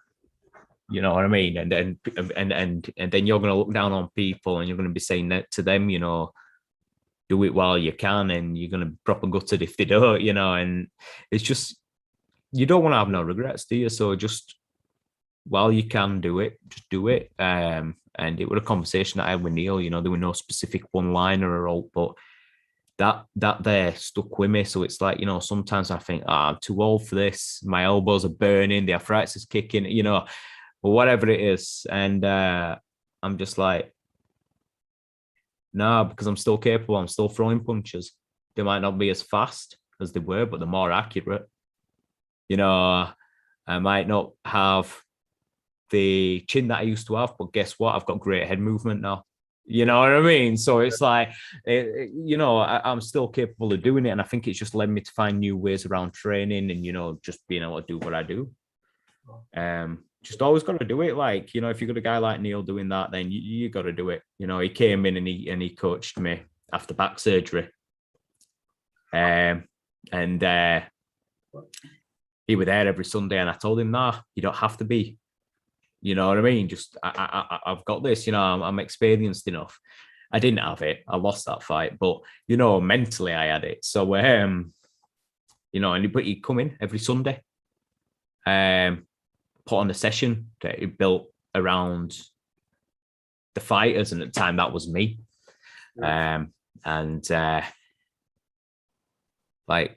You know what I mean? And then you're going to look down on people, and you're going to be saying that to them, do it while you can, and you're going to be proper gutted if they don't, and it's just, you don't want to have no regrets, do you? So just while you can do it, just do it. And it was a conversation that I had with Neil, there were no specific one-liner or all, but that there stuck with me. So it's like, sometimes I think, I'm too old for this. My elbows are burning, the arthritis is kicking, or whatever it is. And I'm just like, no, because I'm still capable. I'm still throwing punches. They might not be as fast as they were, but they're more accurate. I might not have the chin that I used to have, but guess what? I've got great head movement now. You know what I mean? So it's like, I'm still capable of doing it. And I think it's just led me to find new ways around training and, just being able to do what I do. Just always got to do it. Like, if you've got a guy like Neil doing that, then you got to do it. He came in and he coached me after back surgery. And he was there every Sunday, and I told him, nah, you don't have to be. You know what I mean? Just, I've got this, I'm experienced enough. I didn't have it. I lost that fight, but, mentally I had it. So, but he'd come in every Sunday, put on a session that he built around the fighters. And at the time that was me. Like,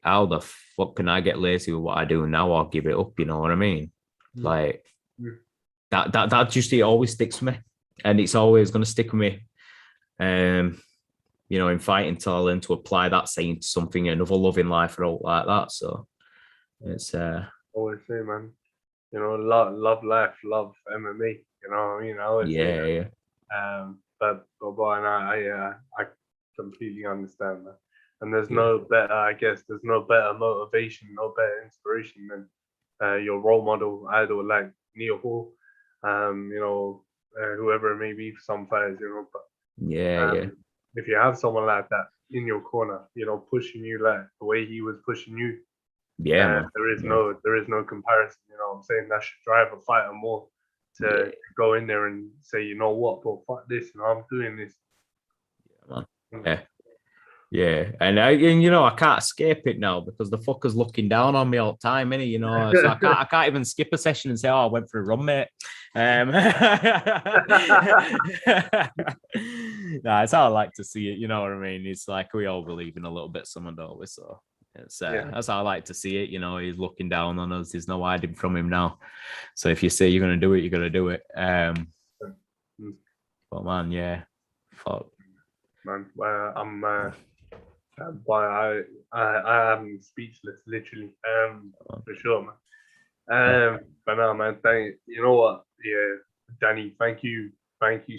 how the fuck can I get lazy with what I do now or give it up? You know what I mean? Like, that just, it always sticks with me, and it's always going to stick with me in fighting to learn to apply that saying to something, another love in life or all like that. So it's always say, man, love life, love MMA. You know what I mean? I always say that. yeah. But boy, and I completely understand that. And there's no better motivation, no better inspiration than your role model, idol like Neil Hall, whoever it may be for some fighters, But Yeah. if you have someone like that in your corner, pushing you like the way he was pushing you, Man. there is no comparison. You know what I'm saying? That should drive a fighter more to go in there and say, you know what, bro, fuck this, I'm doing this. Yeah, and I can't escape it now because the fucker's looking down on me all the time, innit? So I can't even skip a session and say, "Oh, I went for a run, mate." It's how I like to see it. You know what I mean? It's like we all believe in a little bit, someone, don't we? So that's how I like to see it. He's looking down on us. There's no hiding from him now. So if you say you're gonna do it, you're gonna do it. But man, yeah, fuck. Man, I am speechless, literally. For sure, man. But no, man, you know what? Yeah, Danny, thank you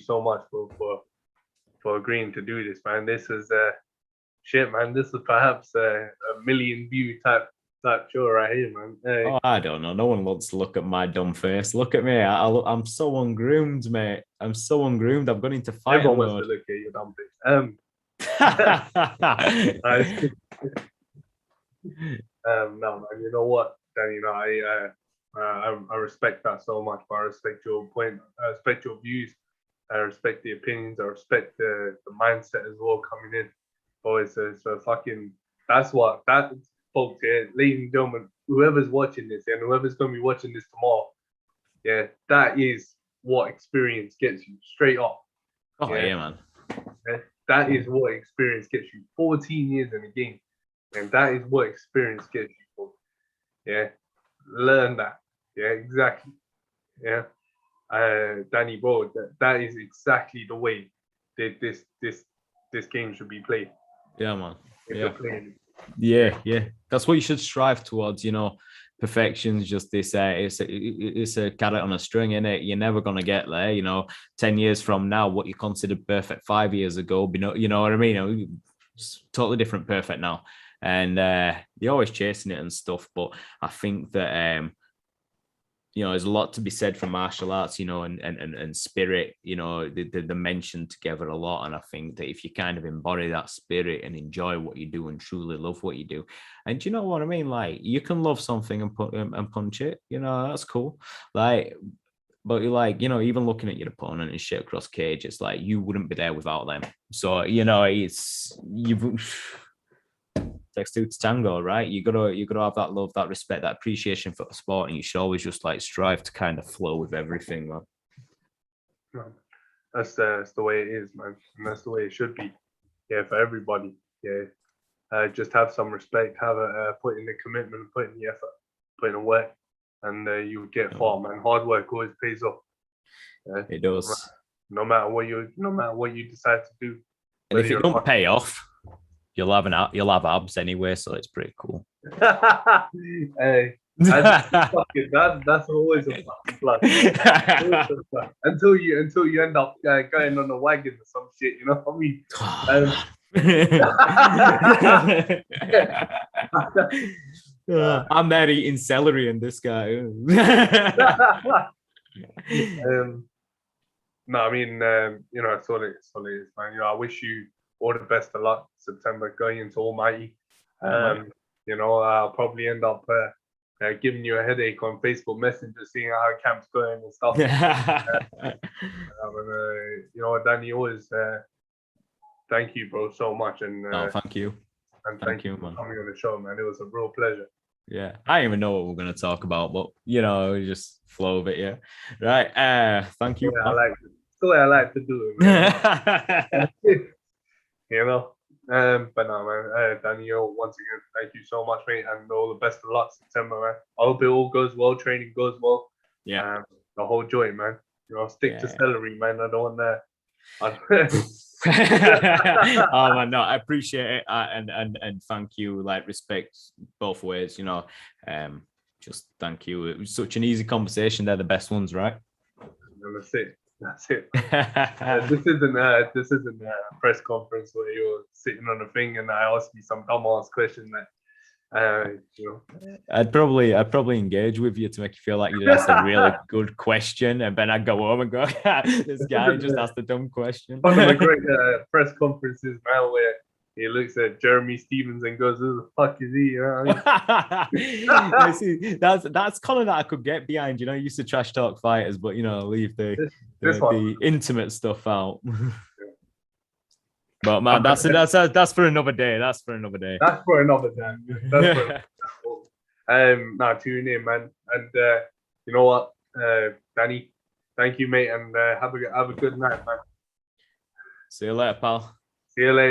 so much for agreeing to do this, man. This is shit, man. This is perhaps a million view type show right here, man. Oh, I don't know. No one wants to look at my dumb face. Look at me. I'm so ungroomed, mate. I'm so ungroomed. I've gone into fight mode. Everyone wants to look at your dumb face. No, man. You know what, Danny? I respect that so much. But I respect your point. I respect your views. I respect the opinions. I respect the mindset as well coming in. Boys, so fucking. That's folks. Yeah, ladies and gentlemen, whoever's watching this and whoever's going to be watching this tomorrow, yeah, that is what experience gets you straight off. Oh yeah, man. Yeah, that is what experience gets you. 14 years in the game, and that is what experience gets you. Folks. Yeah, learn that. Yeah, exactly. Yeah, Danny, bro, that is exactly the way that this game should be played. Yeah, man. Yeah. That's what you should strive towards. Perfection's just this. It's a carrot on a string, innit? You're never gonna get there. 10 years from now, what you considered perfect 5 years ago, you know what I mean? It's totally different perfect now, and you're always chasing it and stuff. But I think that there's a lot to be said for martial arts, and spirit, they're mentioned together a lot. And I think that if you kind of embody that spirit and enjoy what you do and truly love what you do, and you know what I mean? Like, you can love something and punch it, that's cool. Like, but you're like, even looking at your opponent and shit across cage, it's like, you wouldn't be there without them. So, takes two to tango, right? You gotta have that love, that respect, that appreciation for the sport, and you should always just like strive to kind of flow with everything, man. That's the way it is, man, and that's the way it should be. Yeah, for everybody. Yeah, just have some respect, put in the commitment, put in the effort, put in the work, and you would get far, man. Hard work always pays off. Yeah, it does. No matter what you decide to do. And if it don't pay off, you'll have abs anyway, so it's pretty cool. Hey, that's always a fucking plus. Until you end up going on a wagon or some shit, you know what I mean? I'm there eating celery and this guy. No, I mean, it's all it is, man. I wish you all the best of luck September going into Almighty. I'll probably end up giving you a headache on Facebook Messenger, seeing how camp's going and stuff. Danny, always thank you, bro, so much. And thank you. And thank you, man, for coming on the show, man. It was a real pleasure. Yeah, I don't even know what we're going to talk about, but we just flow with it. Yeah, right. Thank you. It's the way I like to do it, man. But no, man. Daniel, once again, thank you so much, mate, and all the best of luck September, man. I hope it all goes well, training goes well. Yeah, the whole joint, man. Stick to celery, man. I don't want that. Oh man, no, I appreciate it, and thank you. Like, respect both ways, you know. Just thank you. It was such an easy conversation. They're the best ones, right? That's it. That's it. This isn't a press conference where you're sitting on a thing and I ask you some dumbass question that you know. I'd probably engage with you to make you feel like you asked a really good question, and then I'd go home and go, this guy just asked a dumb question. One of the great press conferences, man, where he looks at Jeremy Stevens and goes, "Who the fuck is he?" You know what I mean? See, that's Colin that I could get behind. You know, I used to trash talk fighters, but you know, leave the intimate stuff out. But man, that's for another day. That's for another day. That's for another time. Now tune in, man, and you know what, Danny, thank you, mate, and have a good night, man. See you later, pal. See you later.